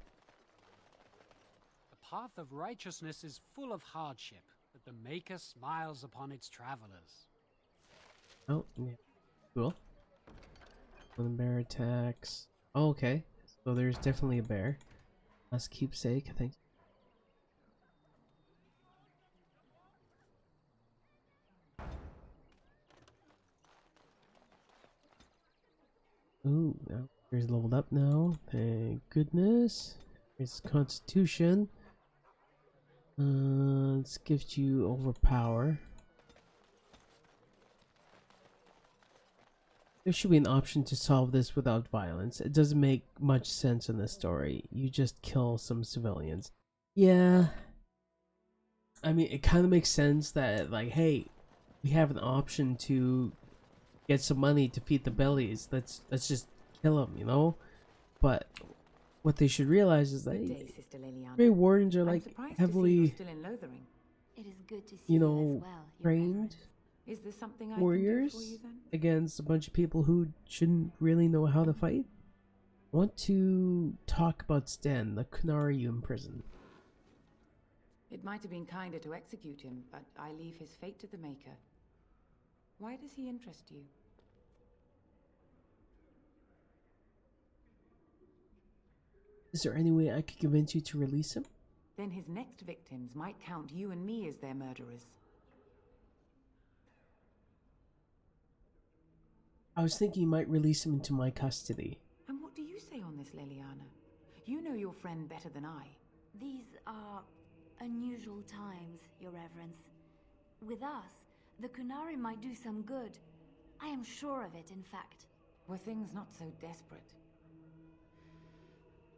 The path of righteousness is full of hardship, but the Maker smiles upon its travelers. Oh, yeah. Cool. One bear attacks. Oh, okay. So there's definitely a bear. Last keepsake, I think. Ooh, now here's leveled up now. Thank goodness. Here's Constitution. Let's gift you overpower. There should be an option to solve this without violence. It doesn't make much sense in this story. You just kill some civilians. Yeah. I mean, it kind of makes sense that, like, hey, we have an option to get some money to feed the bellies. Let's just kill them, you know? But what they should realize is that Grey Wardens are, like, heavily, still in Lothering. It is good to see you you know, as well, Your trained Reverence. Is there something I warriors can do for you then? against a bunch of people who shouldn't really know how to fight. I want to talk about Sten, the Kunari you imprisoned. It might have been kinder to execute him, but I leave his fate to the Maker. Why does he interest you? Is there any way I could convince you to release him? Then his next victims might count you and me as their murderers. I was thinking you might release him into my custody. And what do you say on this, Leliana? You know your friend better than I. These are unusual times, Your Reverence. With us, the Kunari might do some good. I am sure of it, in fact. Were things not so desperate?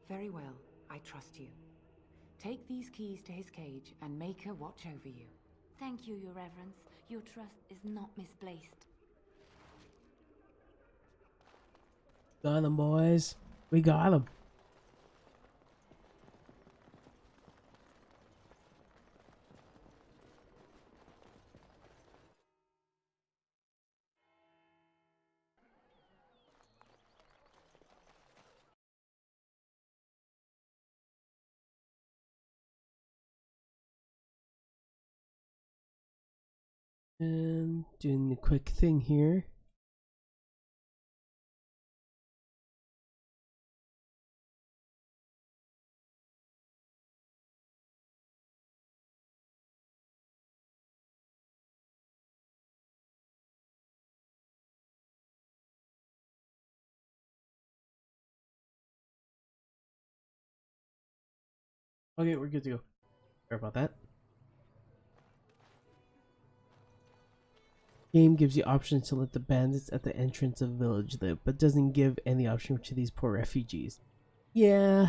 Very well, I trust you. Take these keys to his cage and make her watch over you. Thank you, Your Reverence. Your trust is not misplaced. Got him, boys. We got him. And doing the quick thing here. Okay, we're good to go. Sorry about that. Game gives you options to let the bandits at the entrance of the village live, but doesn't give any option to these poor refugees. Yeah,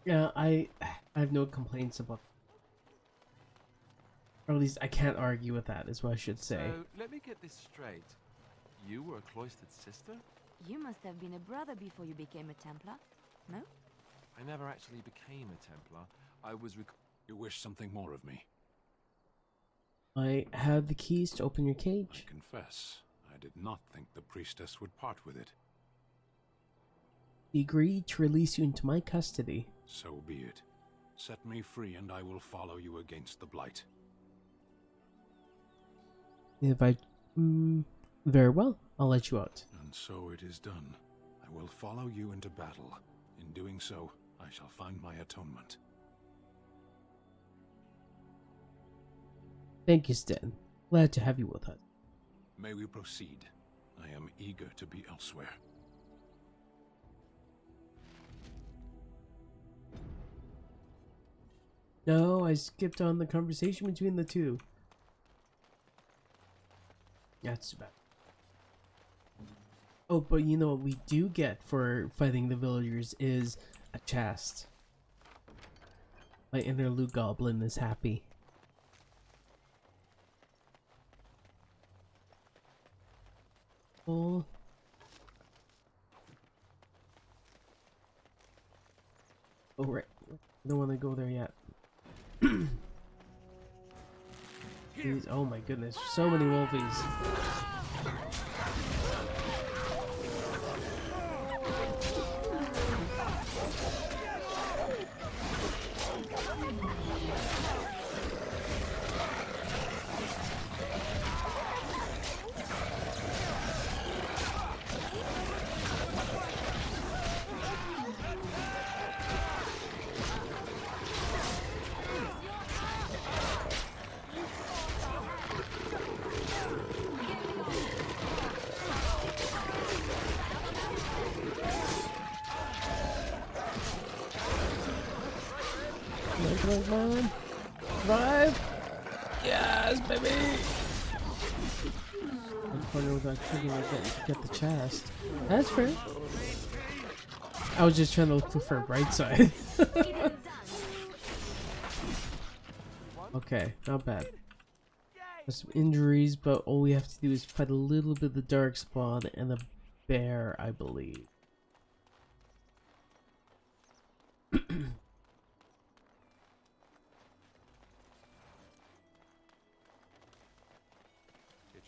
Yeah, I have no complaints about, or at least I can't argue with that, is what I should say. So, let me get this straight. You were a cloistered sister? You must have been a brother before you became a Templar, no? I never actually became a Templar. I was You wish something more of me? I have the keys to open your cage. I confess, I did not think the priestess would part with it. He agreed to release you into my custody. So be it. Set me free and I will follow you against the Blight. If I... very well, I'll let you out. And so it is done. I will follow you into battle. In doing so, I shall find my atonement. Thank you, Stan. Glad to have you with us. May we proceed? I am eager to be elsewhere. No, I skipped on the conversation between the two. That's too bad. Oh, but you know what we do get for fighting the villagers is a chest. My inner loot goblin is happy. Oh. Oh, right. I don't want to go there yet. Jeez, oh my goodness, so many wolfies. Come on, drive! Yes, baby! One corner without clicking like that, you can get the chest. That's fair. I was just trying to look for a bright side. Okay, not bad. There's some injuries, but all we have to do is fight a little bit of the Darkspawn and the bear, I believe.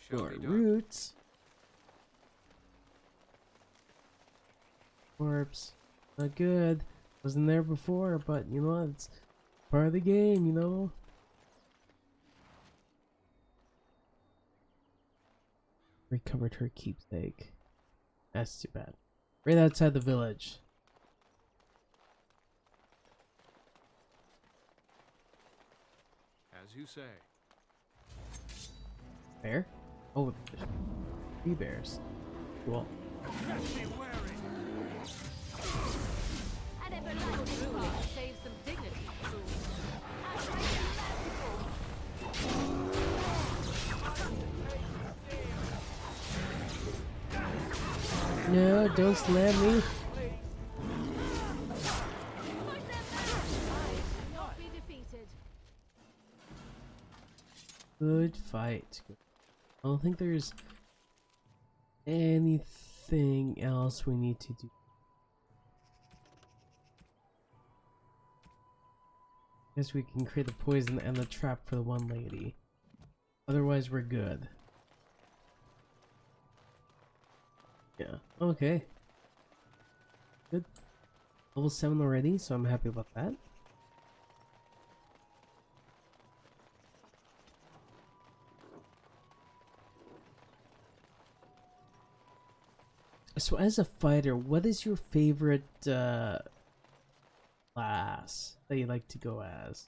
Short roots. Corpse. Not good. Wasn't there before, but you know what? It's part of the game, you know? Recovered her keepsake. That's too bad. Right outside the village. As you say. Bear? Oh, there's 3 bears. Cool. Save some dignity. No, don't slam me. Not be defeated. Good fight. I don't think there's anything else we need to do. Guess we can create the poison and the trap for the one lady. Otherwise, we're good. Yeah, okay. Good. Level 7 already, so I'm happy about that. So as a fighter, what is your favorite class that you like to go as?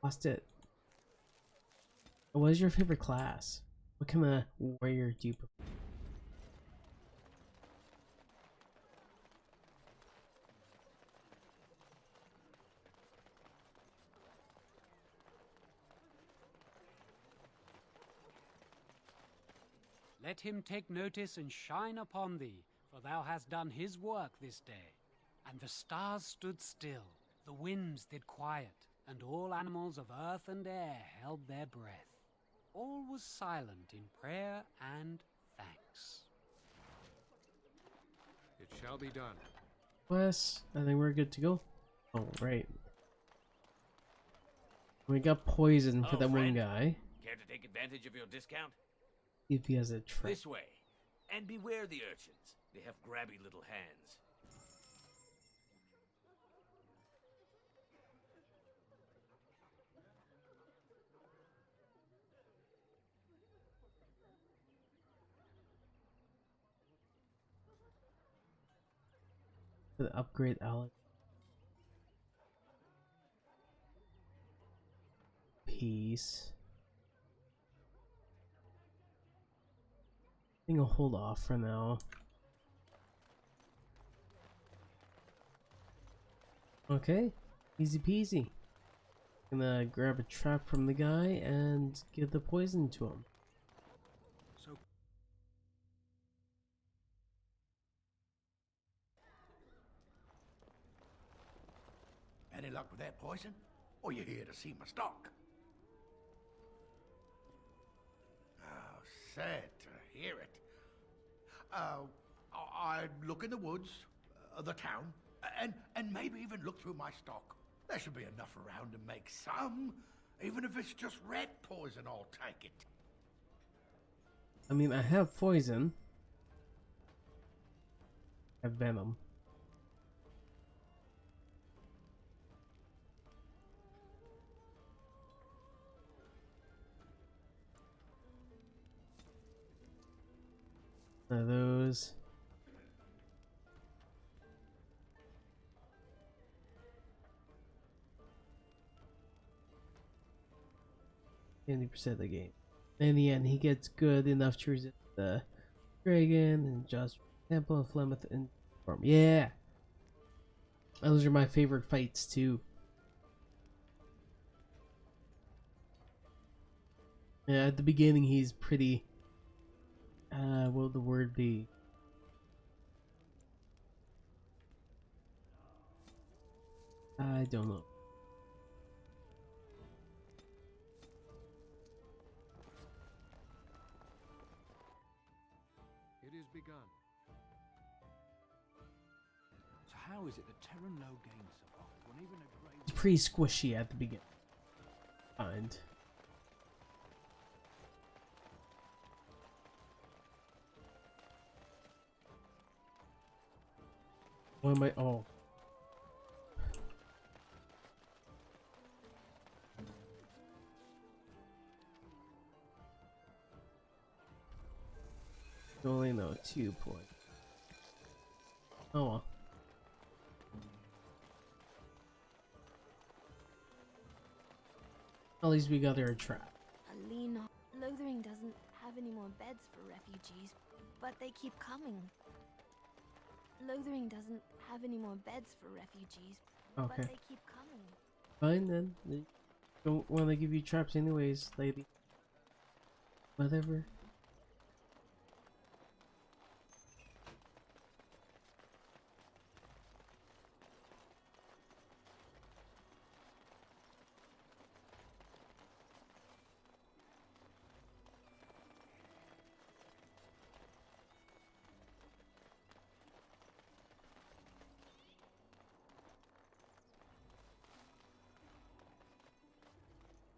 Lost it. What is your favorite class? What kind of warrior do you prefer? Let him take notice and shine upon thee, for thou hast done his work this day. And the stars stood still, the winds did quiet, and all animals of earth and air held their breath. All was silent in prayer and thanks. It shall be done. Wes, I think we're good to go. Oh, right. We got poison for that one guy. Care to take advantage of your discount? If he has a trick. This way. And beware the urchins. They have grabby little hands. For the upgrade, Alex. Peace. I think I'll hold off for now. Okay, easy peasy. Gonna grab a trap from the guy and give the poison to him. So Any luck with that poison? Or you here to see my stock? Oh, sad to hear it. I'd look in the woods, the town, and maybe even look through my stock. There should be enough around to make some. Even if it's just rat poison, I'll take it. I mean, I have poison. I have venom. One of those. %, of the game. In the end, he gets good enough to resist the dragon and just Temple of Flemeth and Storm. Yeah, those are my favorite fights too. Yeah, at the beginning he's pretty. What would the word be? I don't know. It is begun. So how is it that Terran Logain survived when even a grave... It's pretty squishy at the beginning. Find. What am I? Oh. Only know 2 points. Oh well. At least we got there a trap. Alina, Lothering doesn't have any more beds for refugees, but they keep coming. Lothering doesn't have any more beds for refugees, but Okay. they keep coming. Fine then. They don't want to give you traps anyways, lady. Whatever.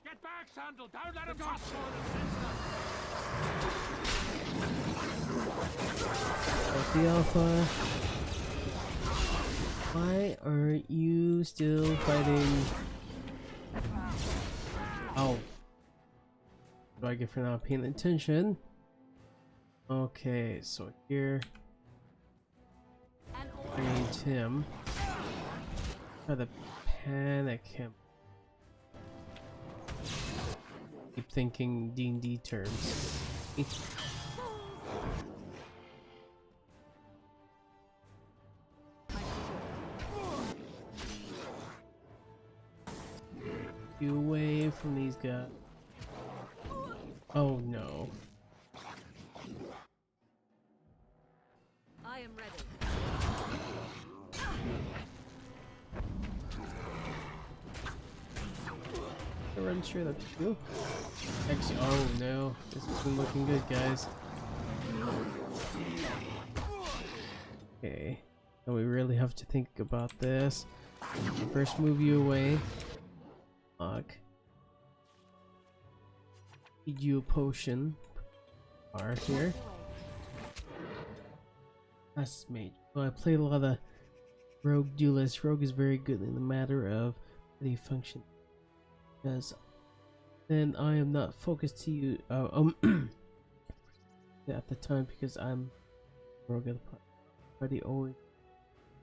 Get back, Sandal! Don't let him touch The Alpha. Why are you still fighting? Oh. What do I get for not paying attention? Okay, so here. I need him. Try to panic him. Keep thinking D&D terms. You away from these guys. Oh no. I I am ready. Run straight up to you. Oh no, this isn't looking good, guys. Okay, now we really have to think about this. First, move you away. Lock. Feed you a potion. Bar here. That's mage. So I played a lot of rogue duelist. Rogue is very good in the matter of the function. Because then I am not focused to you at the time because I'm rogue at the party. Always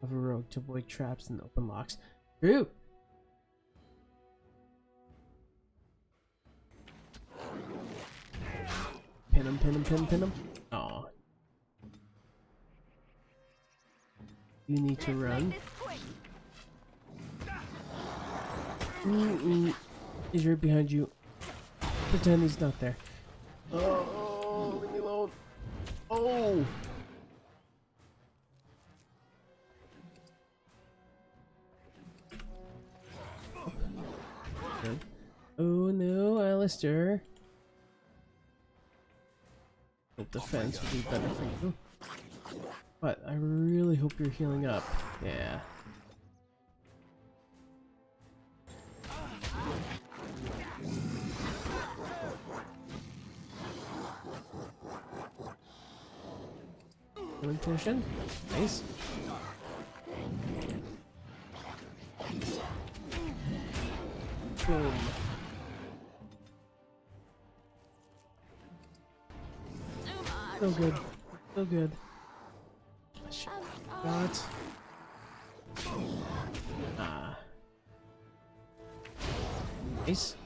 have a rogue to avoid traps and open locks. True. Pin him, pin him, pin him, pin him. Aw. You need to run. He's right behind you. Pretend he's not there. Oh, leave me alone. Oh! Good. Oh no, Alistair. Hope defense would be better for you. But I really hope you're healing up. Yeah. Healing potion. Nice. Boom. So good. So good. Got. Ah. Nice.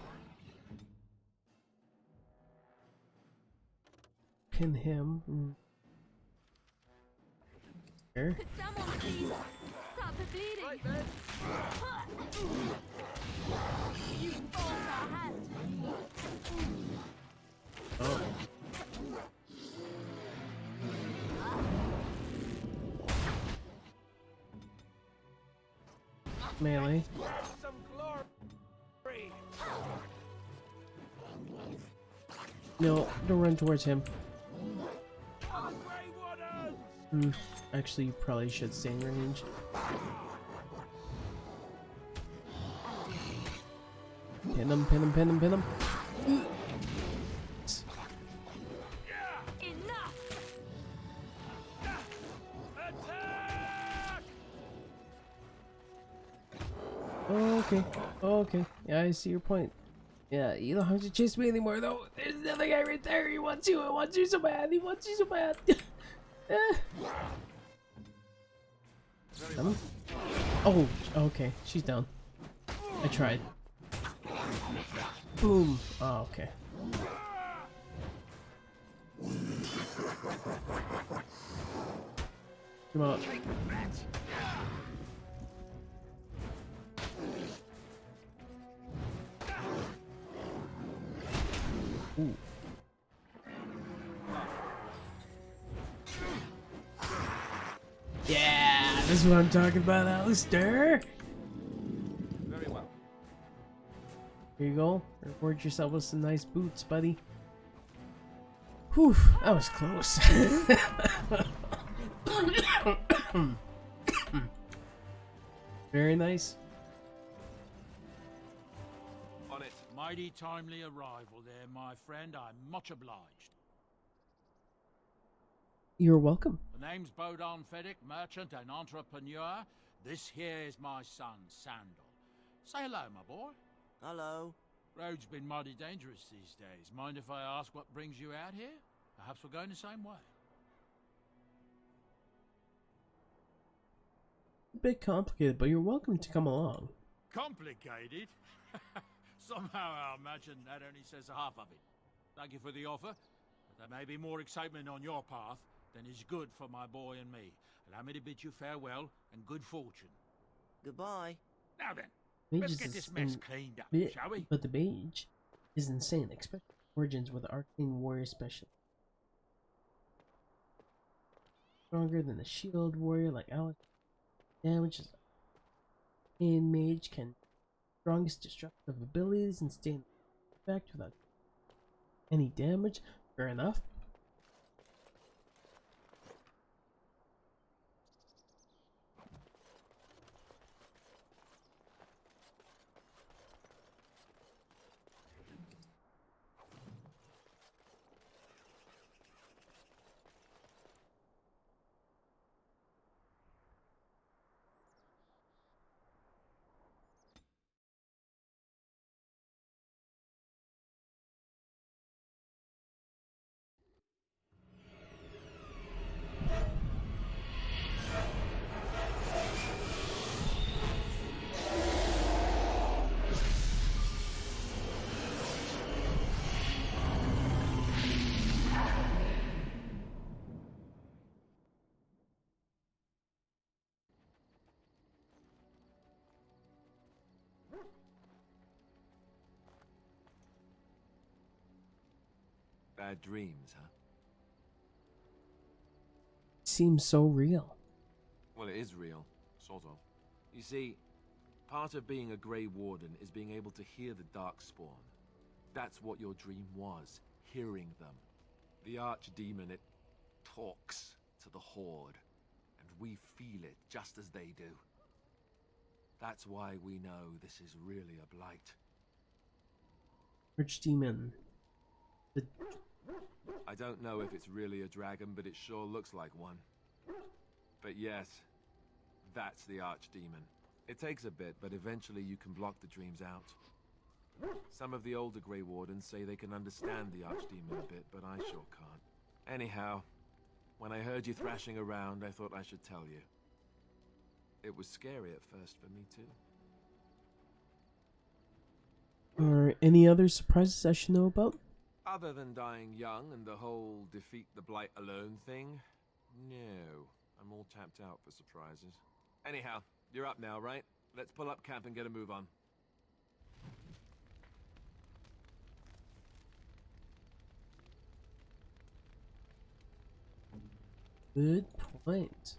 Pin him. Here. Someone please stop the bleeding. Right, man. You forced our hand. Oh. Melee. No, don't run towards him. Actually, you probably should stay in range. Pin him, pin him, pin him, pin him. Okay, okay. Yeah, I see your point. Yeah, you don't have to chase me anymore, though. There's another guy right there. He wants you. He wants you so bad. He wants you so bad. Oh, okay. She's down. I tried. Boom. Oh, okay. Come on. Ooh. Yeah, this is what I'm talking about, Alistair. Very well. Here you go. Reward yourself with some nice boots, buddy. Whew, that was close. Very nice. On it. Mighty timely arrival there, my friend. I'm much obliged. You're welcome. The name's Bodon Feddick, merchant and entrepreneur. This here is my son, Sandal. Say hello, my boy. Hello. Road's been mighty dangerous these days. Mind if I ask what brings you out here? Perhaps we're going the same way. A bit complicated, but you're welcome to come along. Complicated? Somehow I imagine that only says half of it. Thank you for the offer, but there may be more excitement on your path than is good for my boy and me. Allow me to bid you farewell and good fortune. Goodbye. Now then, Mages let's get this mess cleaned up, shall we? But the mage is insane, especially origins with arcane warrior special. Stronger than a shield warrior like Alex. Damage is in mage can strongest destructive abilities and stay in effect without any damage. Fair enough. Bad dreams, huh? Seems so real. Well, it is real, sort of. You see, part of being a Grey Warden is being able to hear the Darkspawn. That's what your dream was, hearing them. The Archdemon, it talks to the Horde, and we feel it just as they do. That's why we know this is really a blight. Archdemon. I don't know if it's really a dragon, but it sure looks like one. But yes, that's the Archdemon. It takes a bit, but eventually you can block the dreams out. Some of the older Grey Wardens say they can understand the Archdemon a bit, but I sure can't. Anyhow, when I heard you thrashing around, I thought I should tell you. It was scary at first for me too. Are any other surprises I should know about? Other than dying young and the whole defeat the Blight alone thing, no. I'm all tapped out for surprises. Anyhow, you're up now, right? Let's pull up camp and get a move on. Good point.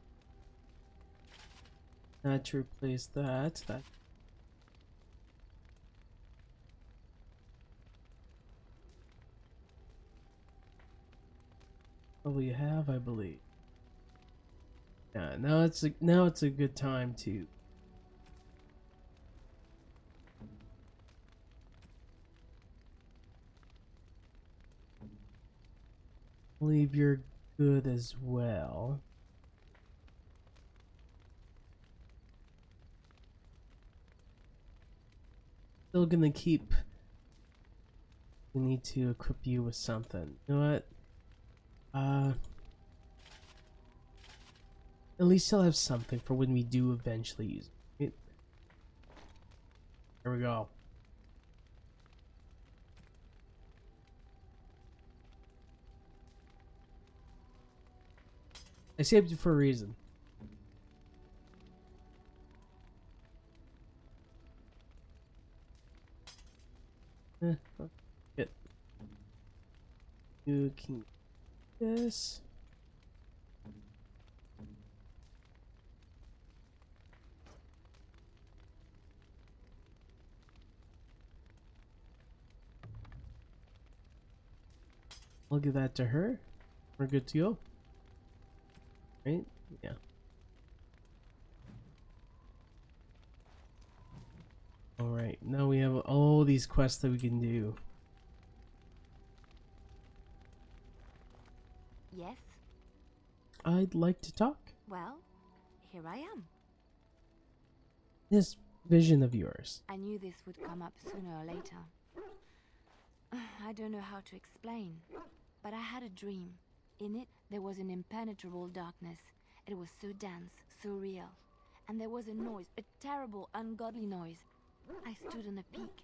Not to replace that. Probably have, I believe. Yeah, now it's a good time to believe you're good as well. Still gonna keep. We need to equip you with something. You know what? At least I'll have something for when we do eventually use it. Here we go. I saved it for a reason. Good. You can do this. I'll give that to her. We're good to go. Right? Yeah. Alright, now we have all these quests that we can do. Yes? I'd like to talk. Well, here I am. This vision of yours. I knew this would come up sooner or later. I don't know how to explain, but I had a dream. In it, there was an impenetrable darkness. It was so dense, so real. And there was a noise, a terrible, ungodly noise. I stood on a peak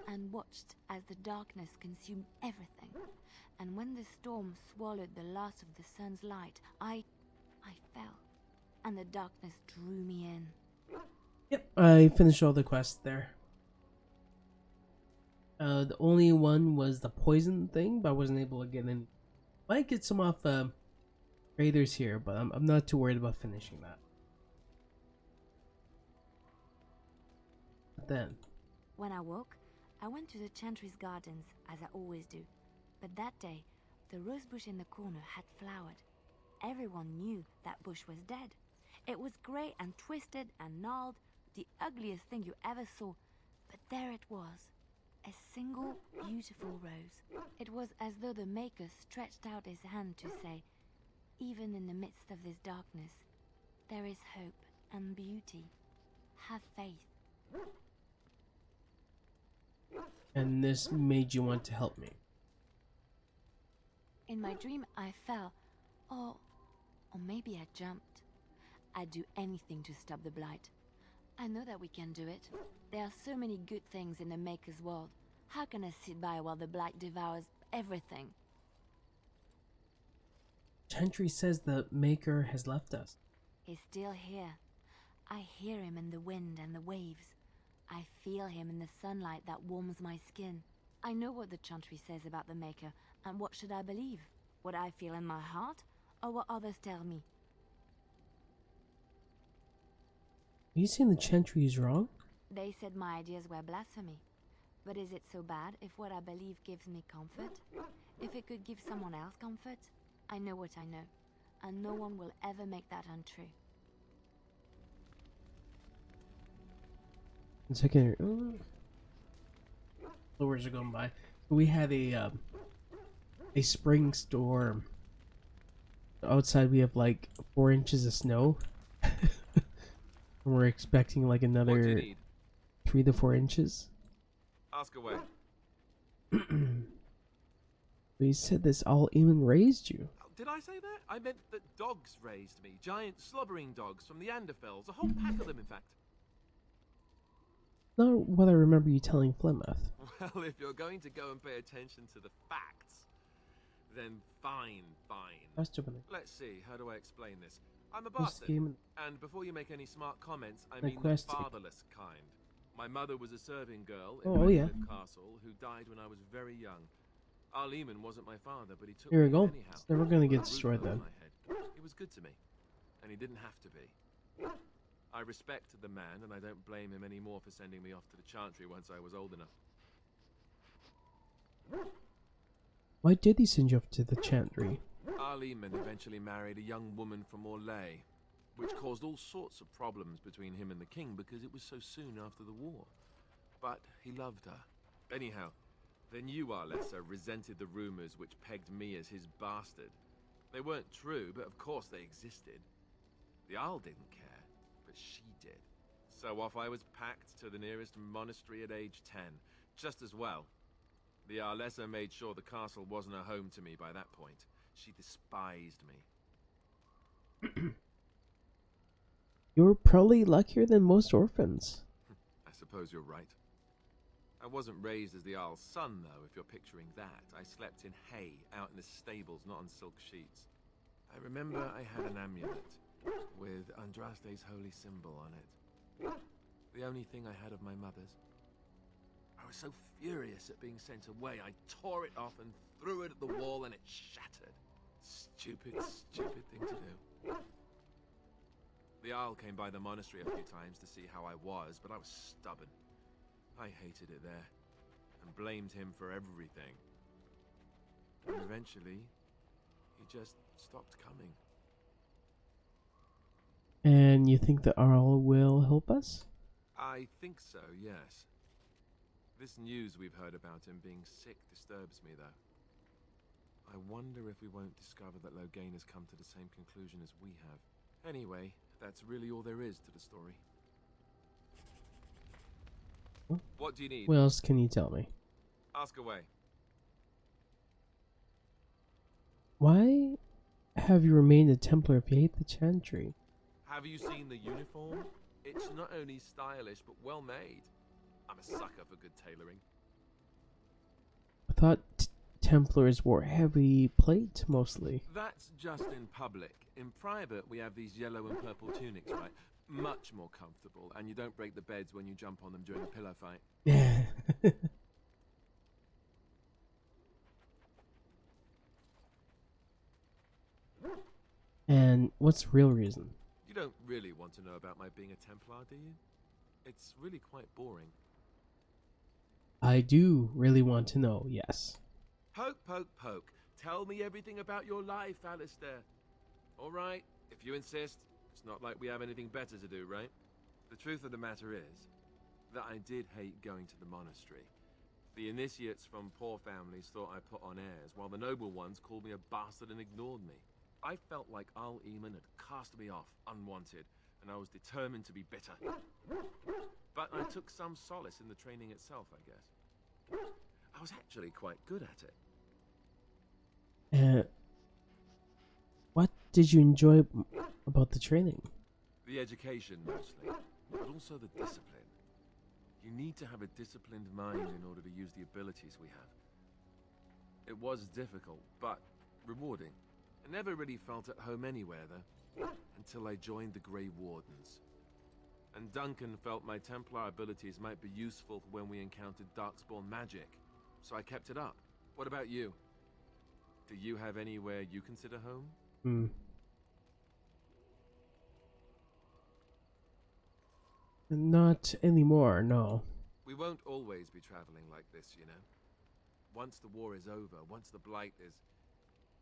and watched as the darkness consumed everything. And when the storm swallowed the last of the sun's light, I fell. And the darkness drew me in. Yep, I finished all the quests there. The only one was the poison thing, but I wasn't able to get any. Might get some off Raiders here, but I'm not too worried about finishing that. But then, When I woke, I went to the Chantry's gardens, as I always do. But that day, the rose bush in the corner had flowered. Everyone knew that bush was dead. It was grey and twisted and gnarled, the ugliest thing you ever saw. But there it was, a single beautiful rose. It was as though the Maker stretched out his hand to say, even in the midst of this darkness, there is hope and beauty. Have faith. and this made you want to help me. In my dream, I fell. Or maybe I jumped. I'd do anything to stop the Blight. I know that we can do it. There are so many good things in the Maker's world. How can I sit by while the Blight devours everything? Chantry says the Maker has left us. He's still here. I hear him in the wind and the waves. I feel him in the sunlight that warms my skin. I know what the Chantry says about the Maker, and what should I believe? What I feel in my heart, or what others tell me? Are you saying the Chantry is wrong? They said my ideas were blasphemy. But is it so bad if what I believe gives me comfort? If it could give someone else comfort? I know what I know, and no one will ever make that untrue. One second. The words are going by. We had a spring storm. Outside we have like 4 inches of snow. We're expecting like another 3 to 4 inches. Ask away. But you said this all even raised you. Oh, did I say that? I meant that dogs raised me. Giant slobbering dogs from the Anderfells. A whole pack of them, in fact. Not what I remember you telling Plymouth. Well, if you're going to go and pay attention to the facts, then fine. Let's see, how do I explain this? I'm a bastard, and before you make any smart comments, I mean the fatherless kind. My mother was a serving girl in Redcliffe Castle who died when I was very young. Alll wasn't my father, but he took Here we me go. anyhow. It's never gonna get destroyed then. He was good to me, and he didn't have to be. I respect the man, and I don't blame him anymore for sending me off to the Chantry once I was old enough. Why did he send you off to the Chantry? Alll eventually married a young woman from Orlais, which caused all sorts of problems between him and the king because it was so soon after the war. But he loved her. Anyhow, the new Arlessa resented the rumors which pegged me as his bastard. They weren't true, but of course they existed. The Arl didn't care, but she did. So off I was packed to the nearest monastery at age 10, just as well. The Arlessa made sure the castle wasn't a home to me by that point. She despised me. You're probably luckier than most orphans. I suppose you're right. I wasn't raised as the Arl's son, though, if you're picturing that. I slept in hay, out in the stables, not on silk sheets. I remember I had an amulet with Andraste's holy symbol on it. The only thing I had of my mother's. I was so furious at being sent away, I tore it off and threw it at the wall and it shattered. Stupid thing to do. The Arl came by the monastery a few times to see how I was, but I was stubborn. I hated it there, and blamed him for everything. And eventually, he just stopped coming. And you think the Arl will help us? I think so, yes. This news we've heard about him being sick disturbs me, though. I wonder if we won't discover that Loghain has come to the same conclusion as we have. Anyway, that's really all there is to the story. What do you need? What else can you tell me? Ask away. Why have you remained a Templar if you hate the Chantry? Have you seen the uniform? It's not only stylish, but well made. I'm a sucker for good tailoring. I thought Templars wore heavy plate mostly. That's just in public. In private, we have these yellow and purple tunics, right? Much more comfortable, and you don't break the beds when you jump on them during a pillow fight. And what's the real reason? You don't really want to know about my being a Templar, do you? It's really quite boring. I do really want to know, yes. Poke, poke, poke. Tell me everything about your life, Alistair. All right, if you insist. It's not like we have anything better to do, right? The truth of the matter is that I did hate going to the monastery. The initiates from poor families thought I put on airs, while the noble ones called me a bastard and ignored me. I felt like alll had cast me off, unwanted, and I was determined to be bitter. But I took some solace in the training itself, I guess. I was actually quite good at it. What did you enjoy about the training? The education, mostly, but also the discipline. You need to have a disciplined mind in order to use the abilities we have. It was difficult, but rewarding. I never really felt at home anywhere, though, until I joined the Grey Wardens. And Duncan felt my Templar abilities might be useful for when we encountered Darkspawn magic, so I kept it up. What about you? Do you have anywhere you consider home? Not anymore, no. We won't always be traveling like this, you know. Once the war is over, once the Blight is...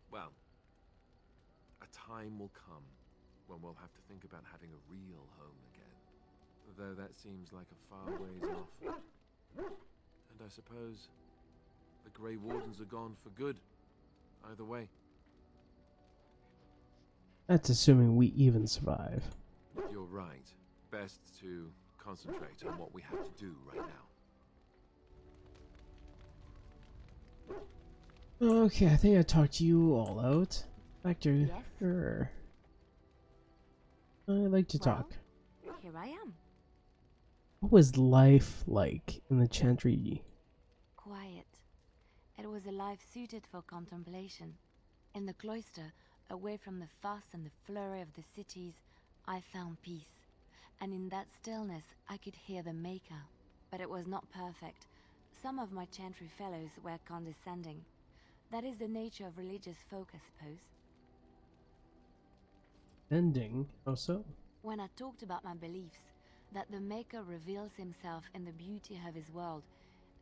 well, a time will come when we'll have to think about having a real home again. Though that seems like a far ways off. And I suppose the Grey Wardens are gone for good, either way. That's assuming we even survive. You're right. Best to concentrate on what we have to do right now. Okay, I think I talked you all out. Back to her. I like to talk. Here I am. What was life like in the Chantry? Quiet. It was a life suited for contemplation. In the cloister, away from the fuss and the flurry of the cities, I found peace. And in that stillness, I could hear the Maker. But it was not perfect. Some of my Chantry fellows were condescending. That is the nature of religious folk, I suppose. Ending? How so? When I talked about my beliefs, that the Maker reveals himself in the beauty of his world,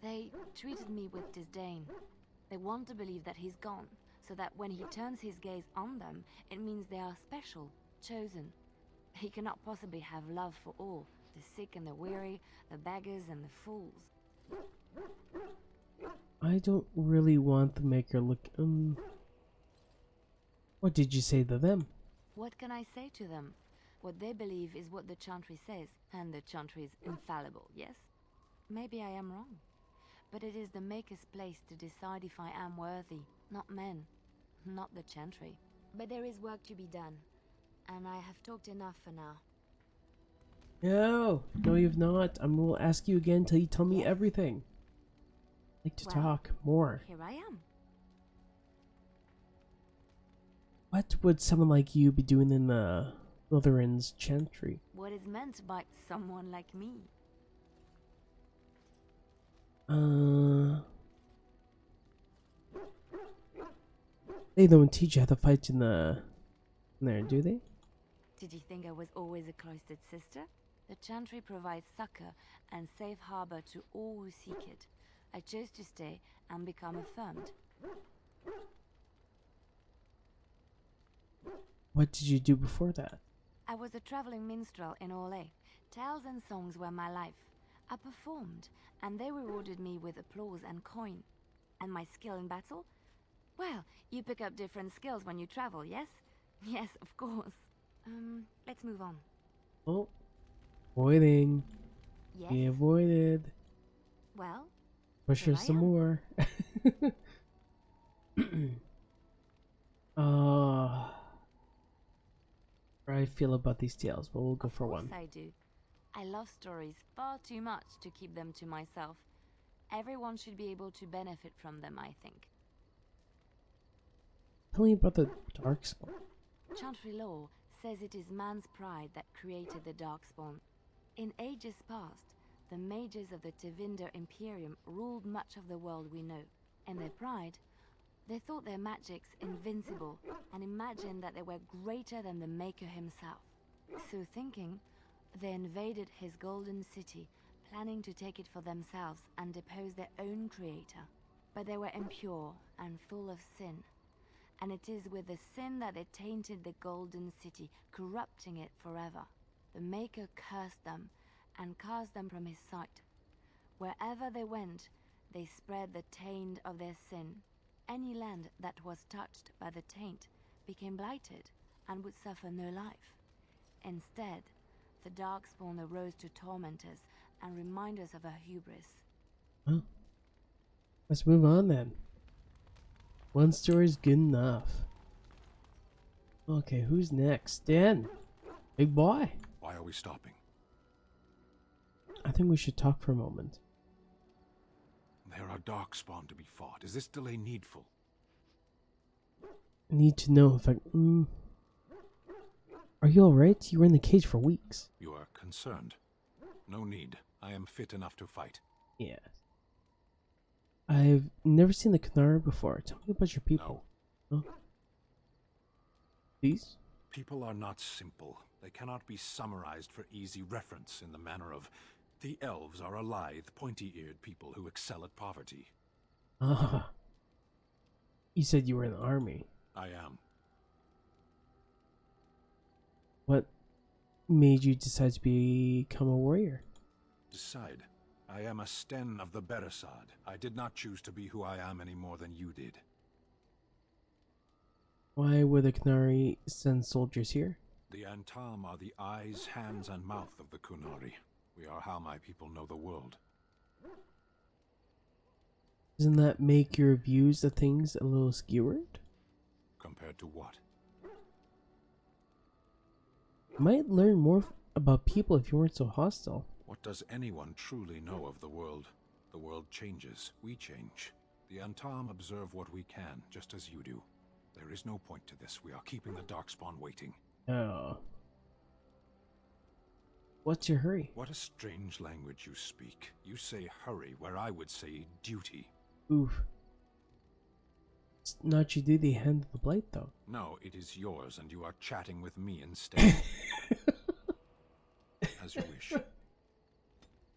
they treated me with disdain. They want to believe that he's gone, so that when he turns his gaze on them, it means they are special, chosen. He cannot possibly have love for all, the sick and the weary, the beggars and the fools. I don't really want the Maker look... What did you say to them? What can I say to them? What they believe is what the Chantry says, and the Chantry is infallible, yes? Maybe I am wrong. But it is the Maker's place to decide if I am worthy, not men, not the Chantry. But there is work to be done, and I have talked enough for now. No, you've not. I will ask you again till you tell me everything. I like to talk more. Here I am. What would someone like you be doing in the Lothering's Chantry? What is meant by someone like me? They don't teach you how to fight in there, do they? Did you think I was always a cloistered sister? The Chantry provides succor and safe harbor to all who seek it. I chose to stay and become affirmed. What did you do before that? I was a traveling minstrel in alll. Tales and songs were my life. I performed, and they rewarded me with applause and coin. And my skill in battle? Well, you pick up different skills when you travel, yes? Yes, of course. Let's move on. Oh, avoiding. Yes? He avoided. Well, push her some more. How I feel about these tales, but we'll go for one. Yes, I do. I love stories far too much to keep them to myself. Everyone should be able to benefit from them, I think. Tell me about the Darkspawn. Chantry law says it is man's pride that created the Darkspawn. In ages past, the mages of the Tevinder Imperium ruled much of the world we know. In their pride, They thought their magics invincible and imagined that they were greater than the Maker himself. So thinking, they invaded his golden city, planning to take it for themselves and depose their own creator. But they were impure and full of sin. And it is with the sin that they tainted the golden city, corrupting it forever. The Maker cursed them and cast them from his sight. Wherever they went, they spread the taint of their sin. Any land that was touched by the taint became blighted and would suffer no life. Instead, the Darkspawn arose to torment us and remind us of our hubris. Well, let's move on then. One story's good enough. Okay, who's next? Dan, big boy. Why are we stopping? I think we should talk for a moment. There are Darkspawn to be fought. Is this delay needful? I need to know if I... Are you alright? You were in the cage for weeks. You are concerned. No need. I am fit enough to fight. Yeah. I've never seen the Canara before. Tell me about your people. No. Huh? Please? People are not simple. They cannot be summarized for easy reference in the manner of... The elves are a lithe, pointy-eared people who excel at poverty. Ah. You said you were in the army. I am. What made you decide to become a warrior? Decide. I am a Sten of the Beresad. I did not choose to be who I am any more than you did. Why would the Kunari send soldiers here? The Antam are the eyes, hands, and mouth of the Kunari. We are how my people know the world. Doesn't that make your views of things a little skewered? Compared to what? You might learn more about people if you weren't so hostile. What does anyone truly know of the world? The world changes. We change. The Antam observe what we can, just as you do. There is no point to this. We are keeping the Darkspawn waiting. Oh. What's your hurry? What a strange language you speak. You say hurry, where I would say duty. Oof. It's not your duty to handle the blight, though. No, it is yours, and you are chatting with me instead. As you wish.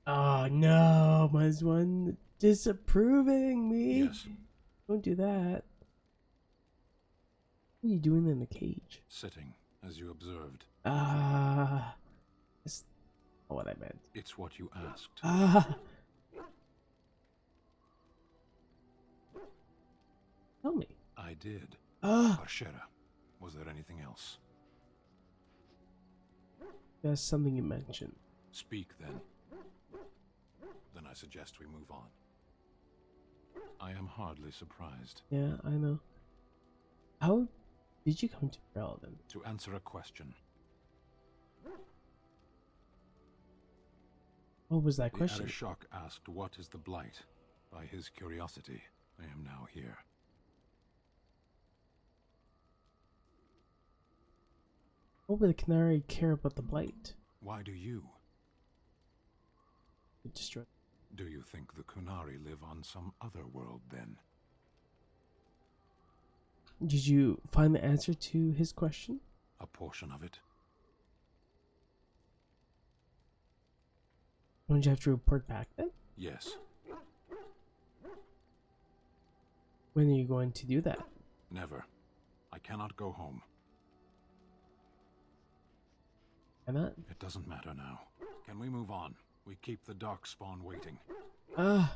Oh no, my one disapproving me. Yes. Don't do that. What are you doing in the cage? Sitting, as you observed. That's not what I meant. It's what you asked. Tell me. I did. Arshera. Was there anything else? That's something you mentioned. Speak then. Then I suggest we move on. I am hardly surprised. Yeah, I know. How did you come to Ferelden? To answer a question. What was that question? The Arishok asked what is the blight. By his curiosity, I am now here. What would the Canary care about the blight? Why do you? Destroy. Do you think the Kunari live on some other world then? Did you find the answer to his question? A portion of it. Don't you have to report back then? Yes. When are you going to do that? Never. I cannot go home. Why not? It doesn't matter now. Can we move on? We keep the Darkspawn waiting. That's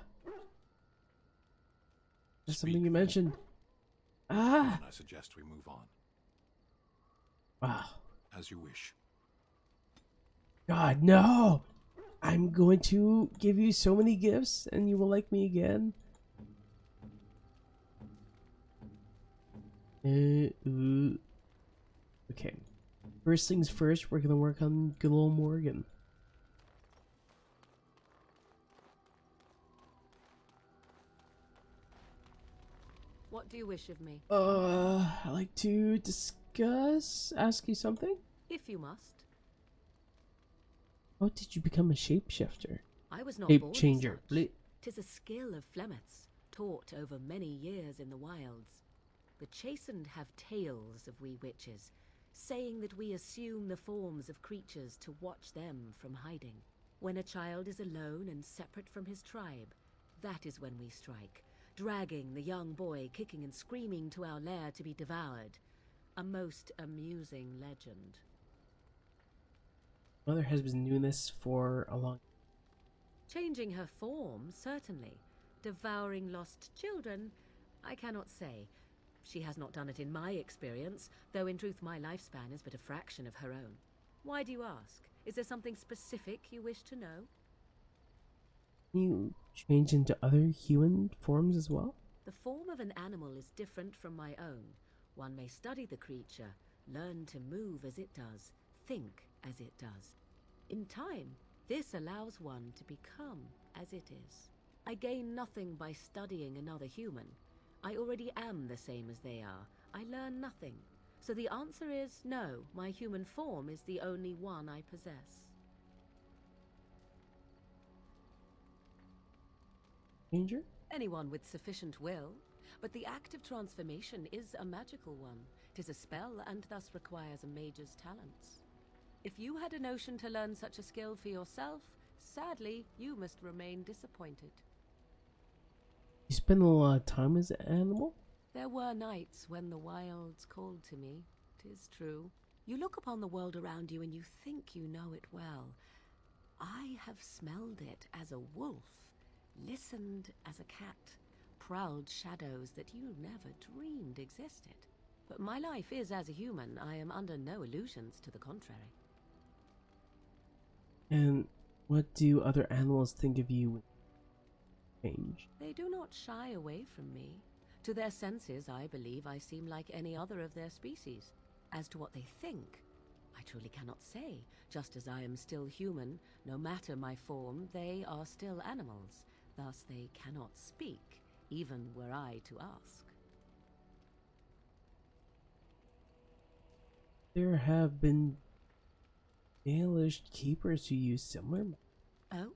something you mentioned. Then I suggest we move on. Wow. As you wish. God, no! I'm going to give you so many gifts and you will like me again. Okay. First things first, we're going to work on good old Morgan. What do you wish of me? I'd like to ask you something? If you must. How did you become a shapeshifter? I was not Shape born changer. such. 'Tis a skill of Flemeth's, taught over many years in the wilds. The chastened have tales of we witches, saying that we assume the forms of creatures to watch them from hiding. When a child is alone and separate from his tribe, that is when we strike, dragging the young boy kicking and screaming to our lair to be devoured. A most amusing legend. Mother has been doing this for a long time. Changing her form, certainly. Devouring lost children, I cannot say. She has not done it in my experience, though in truth my lifespan is but a fraction of her own. Why do you ask? Is there something specific you wish to know? Can you change into other human forms as well? The form of an animal is different from my own. One may study the creature, learn to move as it does, think as it does. In time, this allows one to become as it is. I gain nothing by studying another human. I already am the same as they are. I learn nothing. So the answer is no, my human form is the only one I possess. Danger? Anyone with sufficient will. But the act of transformation is a magical one. 'Tis a spell and thus requires a mage's talents. If you had a notion to learn such a skill for yourself, sadly, you must remain disappointed. You spend a lot of time as an animal? There were nights when the wilds called to me, 'tis true. You look upon the world around you and you think you know it well. I have smelled it as a wolf, listened as a cat, prowled shadows that you never dreamed existed. But my life is as a human. I am under no illusions to the contrary. And what do other animals think of you when you change? They do not shy away from me. To their senses, I believe I seem like any other of their species. As to what they think, I truly cannot say. Just as I am still human, no matter my form, they are still animals. Thus they cannot speak, even were I to ask. There have been banished keepers who use similar methods. Oh?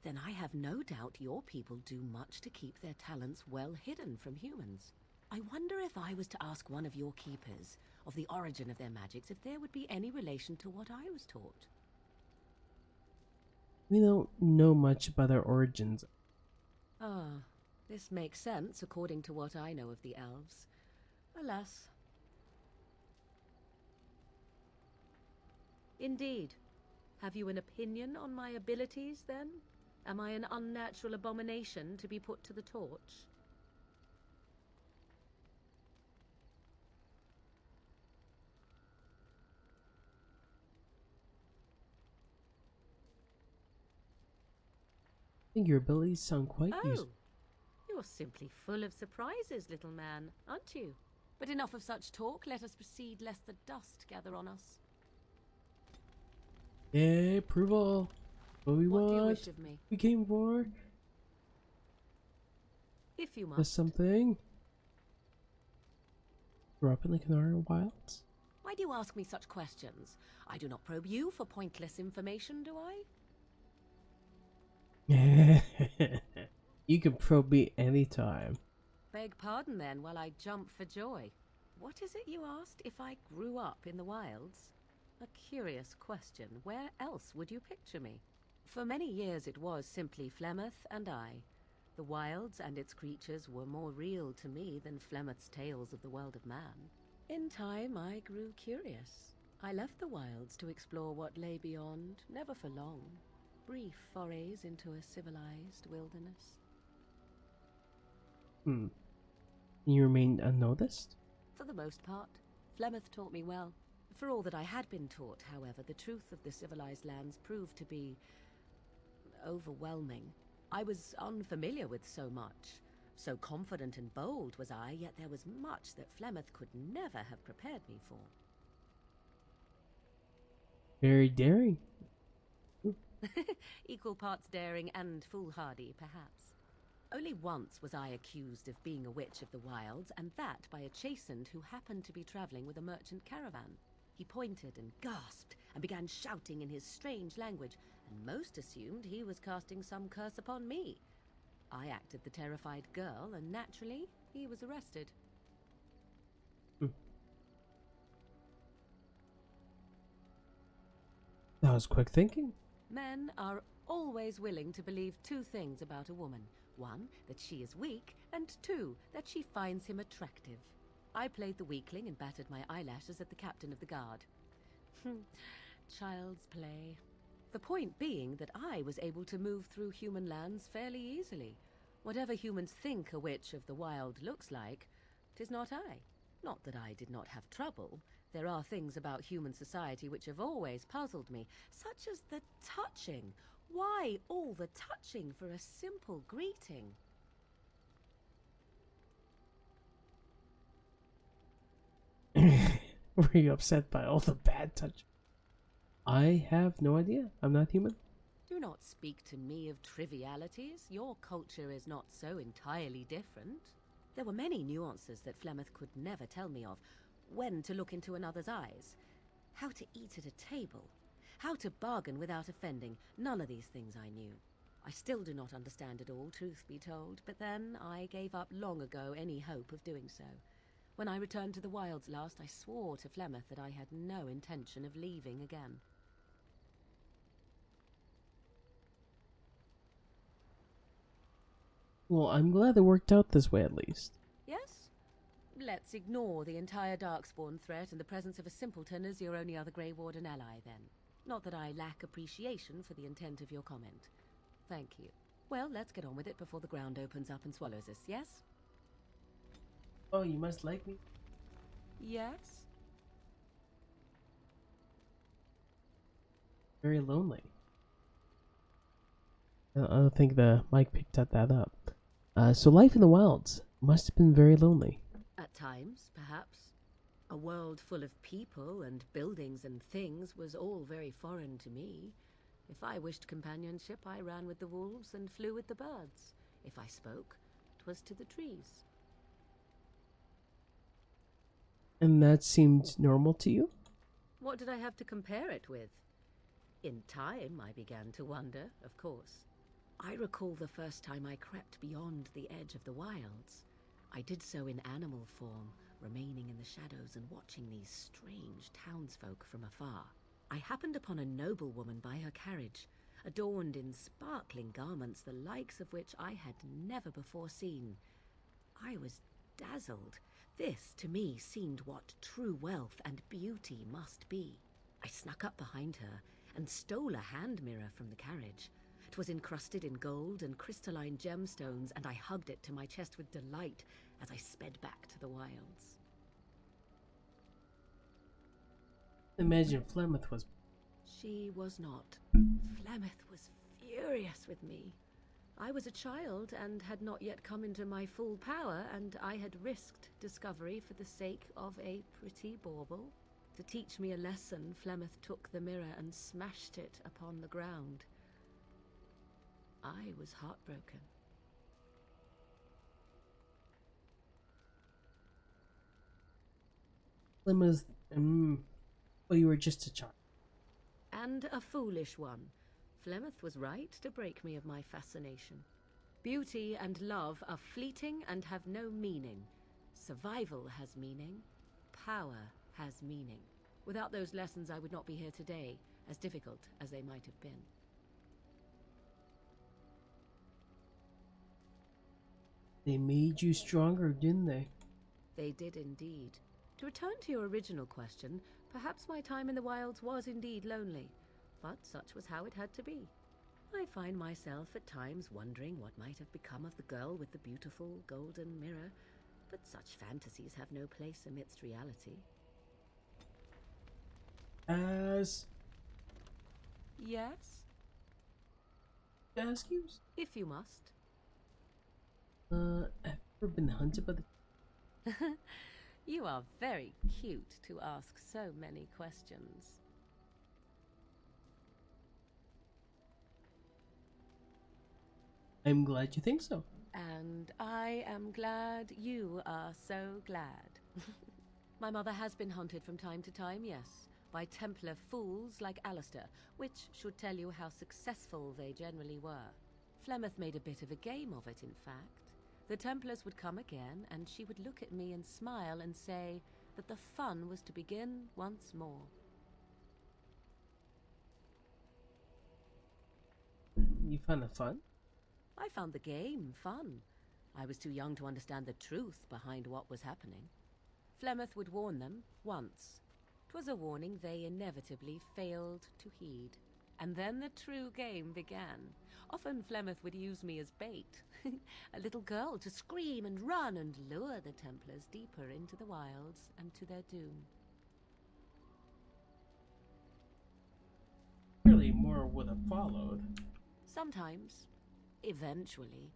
Then I have no doubt your people do much to keep their talents well hidden from humans. I wonder if I was to ask one of your keepers of the origin of their magics, if there would be any relation to what I was taught. We don't know much about their origins. Ah, this makes sense according to what I know of the elves. Alas. Indeed. Have you an opinion on my abilities, then? Am I an unnatural abomination to be put to the torch? I think your abilities sound quite useful. You're simply full of surprises, little man, aren't you? But enough of such talk. Let us proceed, lest the dust gather on us. Yeah, approval. What we want. Do you wish of me? We came for. If you There's must. something. Grew up in the Canary Wilds. Why do you ask me such questions? I do not probe you for pointless information, do I? You can probe me anytime. Beg pardon then while I jump for joy. What is it you asked if I grew up in the wilds? A curious question. Where else would you picture me? For many years it was simply Flemeth and I. The wilds and its creatures were more real to me than Flemeth's tales of the world of man. In time I grew curious. I left the wilds to explore what lay beyond, never for long. Brief forays into a civilized wilderness. You remained unnoticed? For the most part. Flemeth taught me well. For all that I had been taught, however, the truth of the civilized lands proved to be overwhelming. I was unfamiliar with so much. So confident and bold was I, yet there was much that Flemeth could never have prepared me for. Very daring. Equal parts daring and foolhardy, perhaps. Only once was I accused of being a witch of the wilds, and that by a chastened who happened to be traveling with a merchant caravan. He pointed and gasped and began shouting in his strange language, and most assumed he was casting some curse upon me. I acted the terrified girl, and naturally, he was arrested. That was quick thinking. Men are always willing to believe two things about a woman. One, that she is weak, and two, that she finds him attractive. I played the weakling and battered my eyelashes at the captain of the guard. Child's play. The point being that I was able to move through human lands fairly easily. Whatever humans think a witch of the wild looks like, 'tis not I. Not that I did not have trouble. There are things about human society which have always puzzled me, such as the touching. Why all the touching for a simple greeting? Were you upset by all the bad touch? I have no idea. I'm not human. Do not speak to me of trivialities. Your culture is not so entirely different. There were many nuances that Flemeth could never tell me of. When to look into another's eyes, how to eat at a table, how to bargain without offending. None of these things I knew. I still do not understand it all, truth be told, but then I gave up long ago any hope of doing so. When I returned to the wilds last, I swore to Flemeth that I had no intention of leaving again. Well, I'm glad it worked out this way at least. Yes? Let's ignore the entire Darkspawn threat and the presence of a simpleton as your only other Grey Warden ally, then. Not that I lack appreciation for the intent of your comment. Thank you. Well, let's get on with it before the ground opens up and swallows us, yes? Oh, you must like me? Yes? Very lonely. I don't think the mic picked that up. So life in the wilds must have been very lonely. At times, perhaps. A world full of people and buildings and things was all very foreign to me. If I wished companionship, I ran with the wolves and flew with the birds. If I spoke, 'twas to the trees. And that seemed normal to you? What did I have to compare it with? In time, I began to wonder, of course. I recall the first time I crept beyond the edge of the wilds. I did so in animal form, remaining in the shadows and watching these strange townsfolk from afar. I happened upon a noblewoman by her carriage, adorned in sparkling garments the likes of which I had never before seen. I was dazzled. This, to me, seemed what true wealth and beauty must be. I snuck up behind her and stole a hand mirror from the carriage. It was encrusted in gold and crystalline gemstones, and I hugged it to my chest with delight as I sped back to the wilds. Imagine Flemeth was... She was not. Flemeth was furious with me. I was a child and had not yet come into my full power, and I had risked discovery for the sake of a pretty bauble. To teach me a lesson, Flemeth took the mirror and smashed it upon the ground. I was heartbroken. Flemeth... well, you were just a child. And a foolish one. Flemeth was right to break me of my fascination. Beauty and love are fleeting and have no meaning. Survival has meaning. Power has meaning. Without those lessons, I would not be here today, as difficult as they might have been. They made you stronger, didn't they? They did indeed. To return to your original question, perhaps my time in the wilds was indeed lonely, but such was how it had to be. I find myself at times wondering what might have become of the girl with the beautiful golden mirror, but such fantasies have no place amidst reality. As... Yes? Ask you? If you must. Have you ever been hunted by the... You are very cute to ask so many questions. I'm glad you think so. And I am glad you are so glad. My mother has been hunted from time to time, yes, by Templar fools like Alistair, which should tell you how successful they generally were. Flemeth made a bit of a game of it, in fact. The Templars would come again, and she would look at me and smile and say that the fun was to begin once more. You found it fun? I found the game fun. I was too young to understand the truth behind what was happening. Flemeth would warn them once. 'Twas a warning they inevitably failed to heed. And then the true game began. Often Flemeth would use me as bait. A little girl to scream and run and lure the Templars deeper into the wilds and to their doom. Really, more would have followed. Sometimes. Eventually.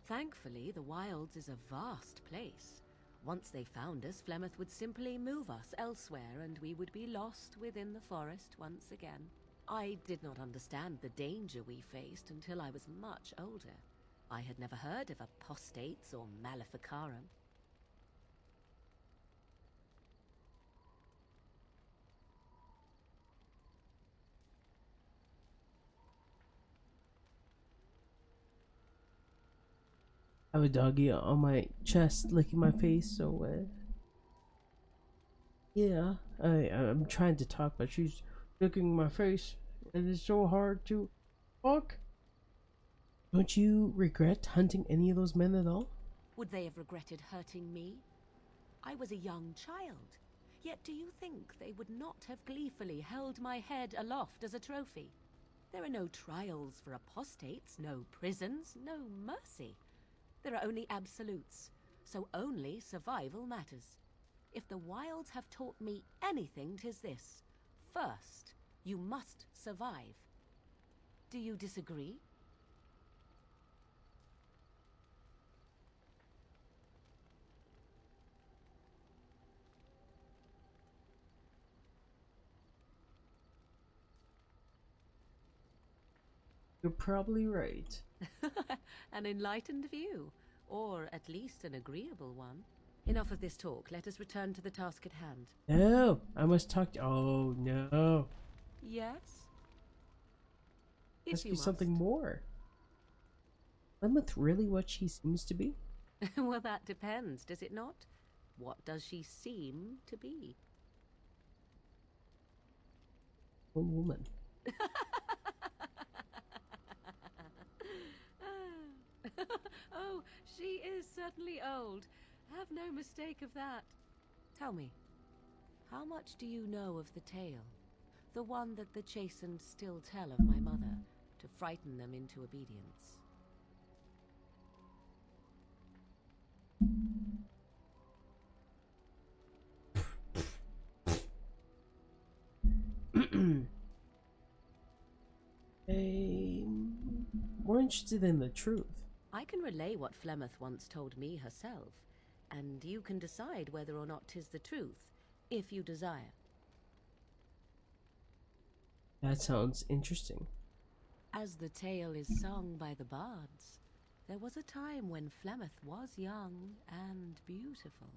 Thankfully, the wilds is a vast place. Once they found us, Flemeth would simply move us elsewhere and we would be lost within the forest once again. I did not understand the danger we faced until I was much older. I had never heard of apostates or maleficarum. I have a doggy on my chest licking my face, so yeah, I'm trying to talk, but she's licking my face. It is so hard to talk. Don't you regret hunting any of those men at all? Would they have regretted hurting me? I was a young child. Yet do you think they would not have gleefully held my head aloft as a trophy? There are no trials for apostates, no prisons, no mercy. There are only absolutes, so only survival matters. If the wilds have taught me anything, 'tis this. First, you must survive. Do you disagree? You're probably right. An enlightened view, or at least an agreeable one. Enough of this talk. Let us return to the task at hand. No, I must talk to. Oh no. Yes? Must be something more. Plymouth really what she seems to be? Well, that depends, does it not? What does she seem to be? A woman. Oh, she is certainly old. Have no mistake of that. Tell me, how much do you know of the tale? The one that the chastened still tell of my mother, to frighten them into obedience. I'm more interested in the truth. I can relay what Flemeth once told me herself, and you can decide whether or not 'tis the truth, if you desire. That sounds interesting. As the tale is sung by the bards, there was a time when Flemeth was young and beautiful,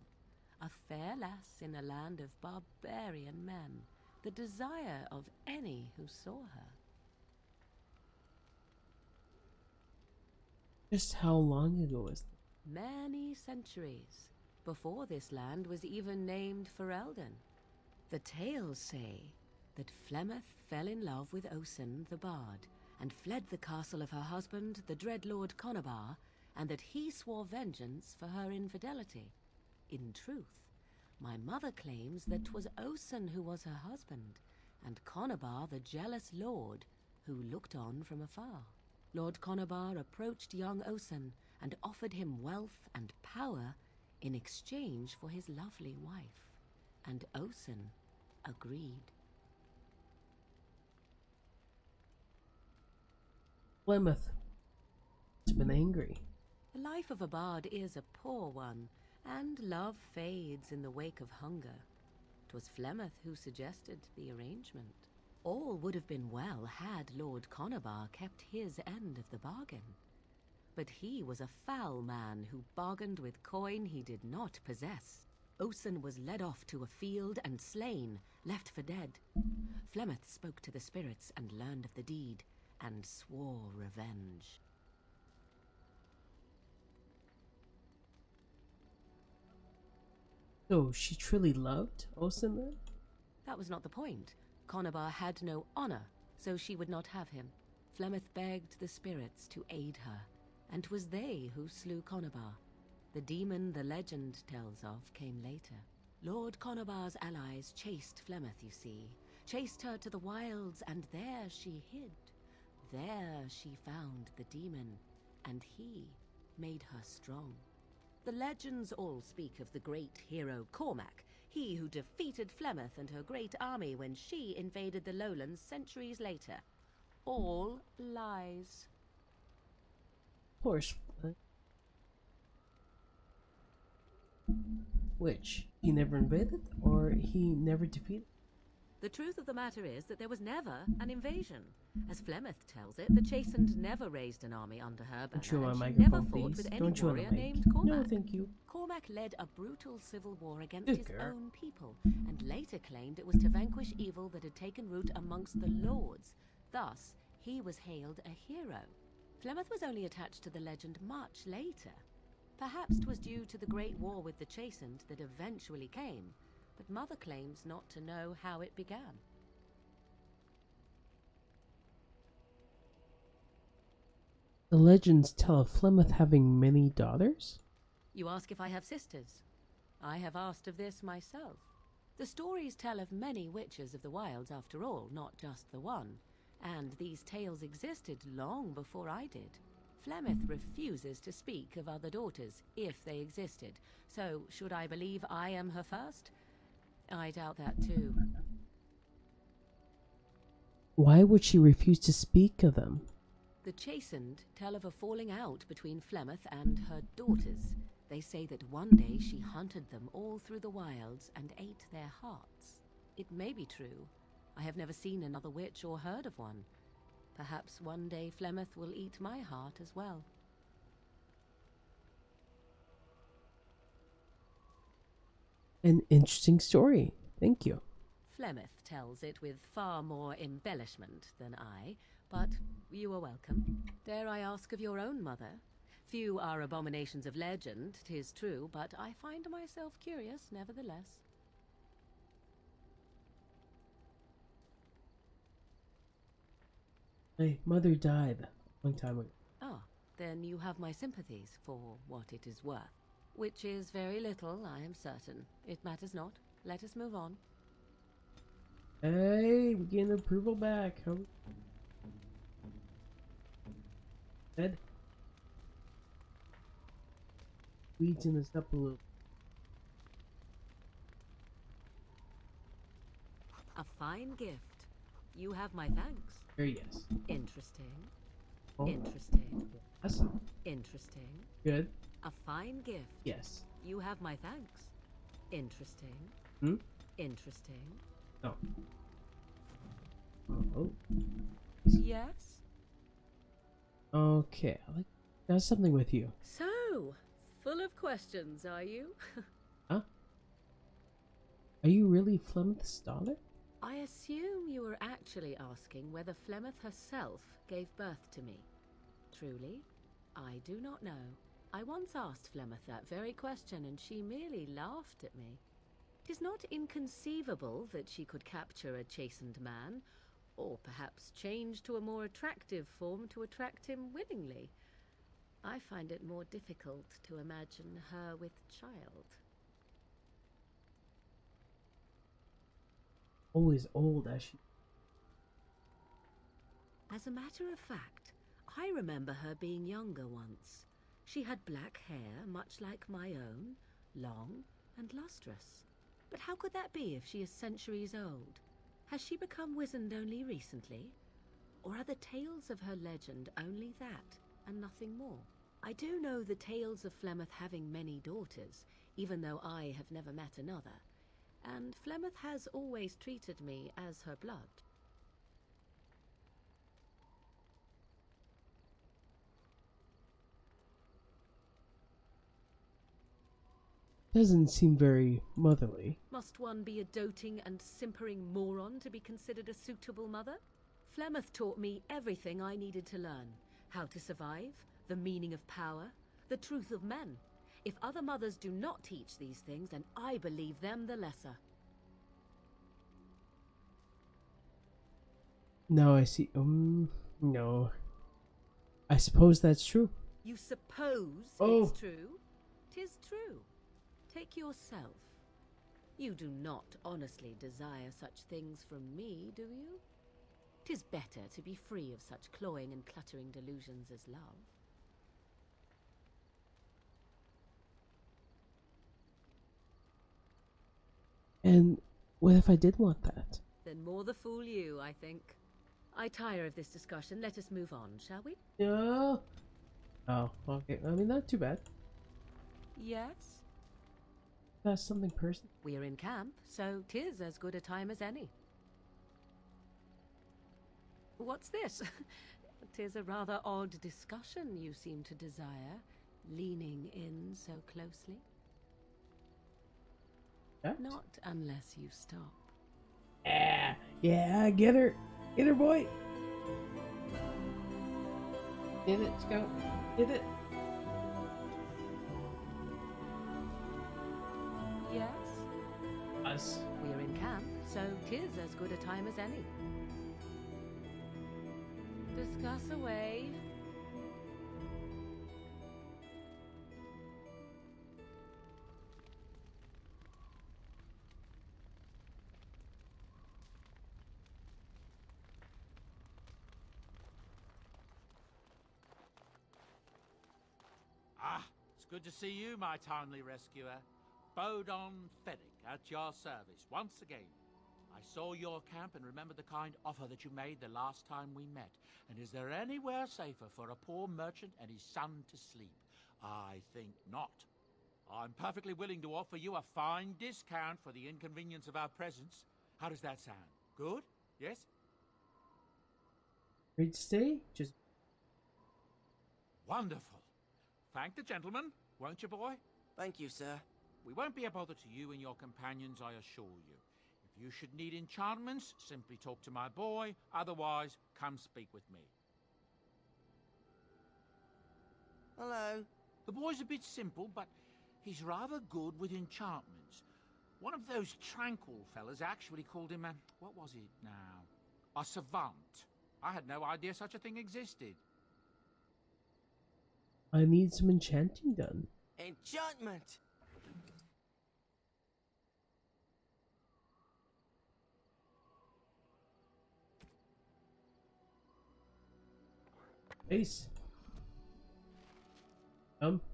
a fair lass in a land of barbarian men, the desire of any who saw her. Just how long ago was that? Many centuries, before this land was even named Ferelden. The tales say that Flemeth fell in love with Osen the Bard, and fled the castle of her husband, the dread Lord Conabar, and that he swore vengeance for her infidelity. In truth, my mother claims that 'twas Osen who was her husband, and Conabar the jealous lord who looked on from afar. Lord Conabar approached young Osen and offered him wealth and power in exchange for his lovely wife, and Osen agreed. Plymouth has been angry. The life of a bard is a poor one, and love fades in the wake of hunger. 'Twas Flemeth who suggested the arrangement. All would have been well had Lord Conabar kept his end of the bargain. But he was a foul man who bargained with coin he did not possess. Osen was led off to a field and slain, left for dead. Flemeth spoke to the spirits and learned of the deed, and swore revenge. So she truly loved Osen then? That was not the point. Conabar had no honor, so she would not have him. Flemeth begged the spirits to aid her, and 'twas they who slew Conobar. The demon the legend tells of came later. Lord Conobar's allies chased Flemeth, you see. Chased her to the wilds, and there she hid. There she found the demon, and he made her strong. The legends all speak of the great hero Cormac, he who defeated Flemeth and her great army when she invaded the lowlands centuries later. All lies. Of course. Which? He never invaded? Or he never defeated? The truth of the matter is that there was never an invasion. As Flemeth tells it, the Chastened never raised an army under her banner, Don't you and my she never microphone, fought please? with any Don't you on the warrior mic? named Cormac. No, thank you. Cormac led a brutal civil war against Good his girl. own people, and later claimed it was to vanquish evil that had taken root amongst the lords. Thus, he was hailed a hero. Flemeth was only attached to the legend much later. Perhaps 'twas due to the great war with the Chastened that eventually came, but Mother claims not to know how it began. The legends tell of Flemeth having many daughters? You ask if I have sisters. I have asked of this myself. The stories tell of many witches of the wilds after all, not just the one. And these tales existed long before I did. Flemeth refuses to speak of other daughters, if they existed. So, should I believe I am her first? I doubt that too. Why would she refuse to speak of them? The Chastened tell of a falling out between Flemeth and her daughters. They say that one day she hunted them all through the wilds and ate their hearts. It may be true. I have never seen another witch or heard of one. Perhaps one day Flemeth will eat my heart as well. An interesting story. Thank you. Flemeth tells it with far more embellishment than I, but you are welcome. Dare I ask of your own mother? Few are abominations of legend, 'tis true, but I find myself curious nevertheless. My mother died a long time ago. Ah, then you have my sympathies for what it is worth. Which is very little, I am certain. It matters not. Let us move on. Hey, we're getting approval back. How... Ed? Squeezing this up a little. A fine gift. You have my thanks. Yes. Interesting. Oh. Interesting. Yes. Interesting. Good. A fine gift. Yes. You have my thanks. Interesting. Hmm? Interesting. No. Oh. Yes? Okay. There's something with you. So, full of questions, are you? Huh? Are you really Flemeth's daughter? I assume you were actually asking whether Flemeth herself gave birth to me. Truly, I do not know. I once asked Flemeth that very question, and she merely laughed at me. 'Tis not inconceivable that she could capture a chastened man, or perhaps change to a more attractive form to attract him willingly. I find it more difficult to imagine her with child. Always old as she... As a matter of fact, I remember her being younger once. She had black hair, much like my own, long and lustrous. But how could that be if she is centuries old? Has she become wizened only recently? Or are the tales of her legend only that, and nothing more? I do know the tales of Flemeth having many daughters, even though I have never met another. And Flemeth has always treated me as her blood. Doesn't seem very motherly. Must one be a doting and simpering moron to be considered a suitable mother? Flemeth taught me everything I needed to learn. How to survive, the meaning of power, the truth of men. If other mothers do not teach these things, then I believe them the lesser. Now I see. No. I suppose that's true. You suppose Oh. it's true? 'Tis true. Take yourself. You do not honestly desire such things from me, do you? 'Tis better to be free of such cloying and cluttering delusions as love. And what if I did want that? Then more the fool you, I think. I tire of this discussion. Let us move on, shall we? Yeah. Oh, okay. I mean, not too bad. Yes? That's something personal. We're in camp, so 'tis as good a time as any. What's this? 'Tis a rather odd discussion you seem to desire, leaning in so closely. That? Not unless you stop. Yeah, get her. Get her, boy. Get it, Scout. Get it. Yes? Us. We're in camp, so 'tis as good a time as any. Discuss away. Ah, it's good to see you, my timely rescuer. Bodon Fennick at your service once again. I saw your camp and remember the kind offer that you made the last time we met. And is there anywhere safer for a poor merchant and his son to sleep? I think not. I'm perfectly willing to offer you a fine discount for the inconvenience of our presence. How does that sound? Good? Yes? Great to stay? Just Wonderful. Thank the gentleman, won't you, boy? Thank you, sir. We won't be a bother to you and your companions, I assure you. If you should need enchantments, simply talk to my boy. Otherwise, come speak with me. Hello. The boy's a bit simple, but he's rather good with enchantments. One of those tranquil fellas actually called him a... what was it now? A savant. I had no idea such a thing existed. I need some enchanting done. Enchantment! Ace.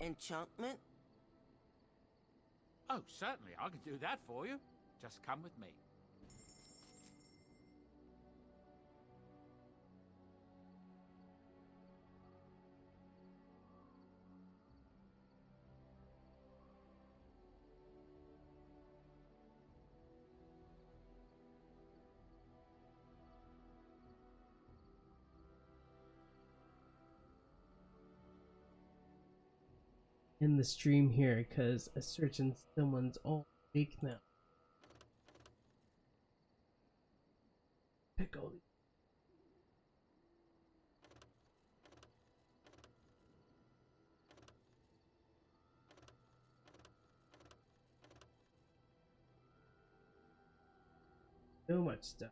Enchantment? Oh, certainly, I can do that for you. Just come with me. In the stream here, because a certain someone's all fake now. Pickle. So much stuff.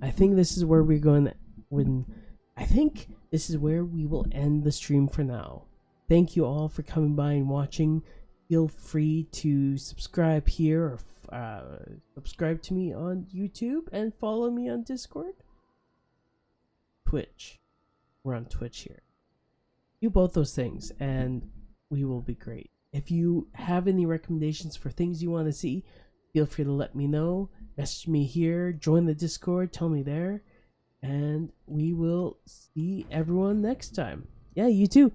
I think this is where we're going I think this is where we will end the stream for now. Thank you all for coming by and watching. Feel free to subscribe here or subscribe to me on YouTube and follow me on Discord. Twitch. We're on Twitch here. Do both those things and we will be great. If you have any recommendations for things you want to see, feel free to let me know. Message me here, join the Discord, tell me there, and we will see everyone next time. Yeah, you too.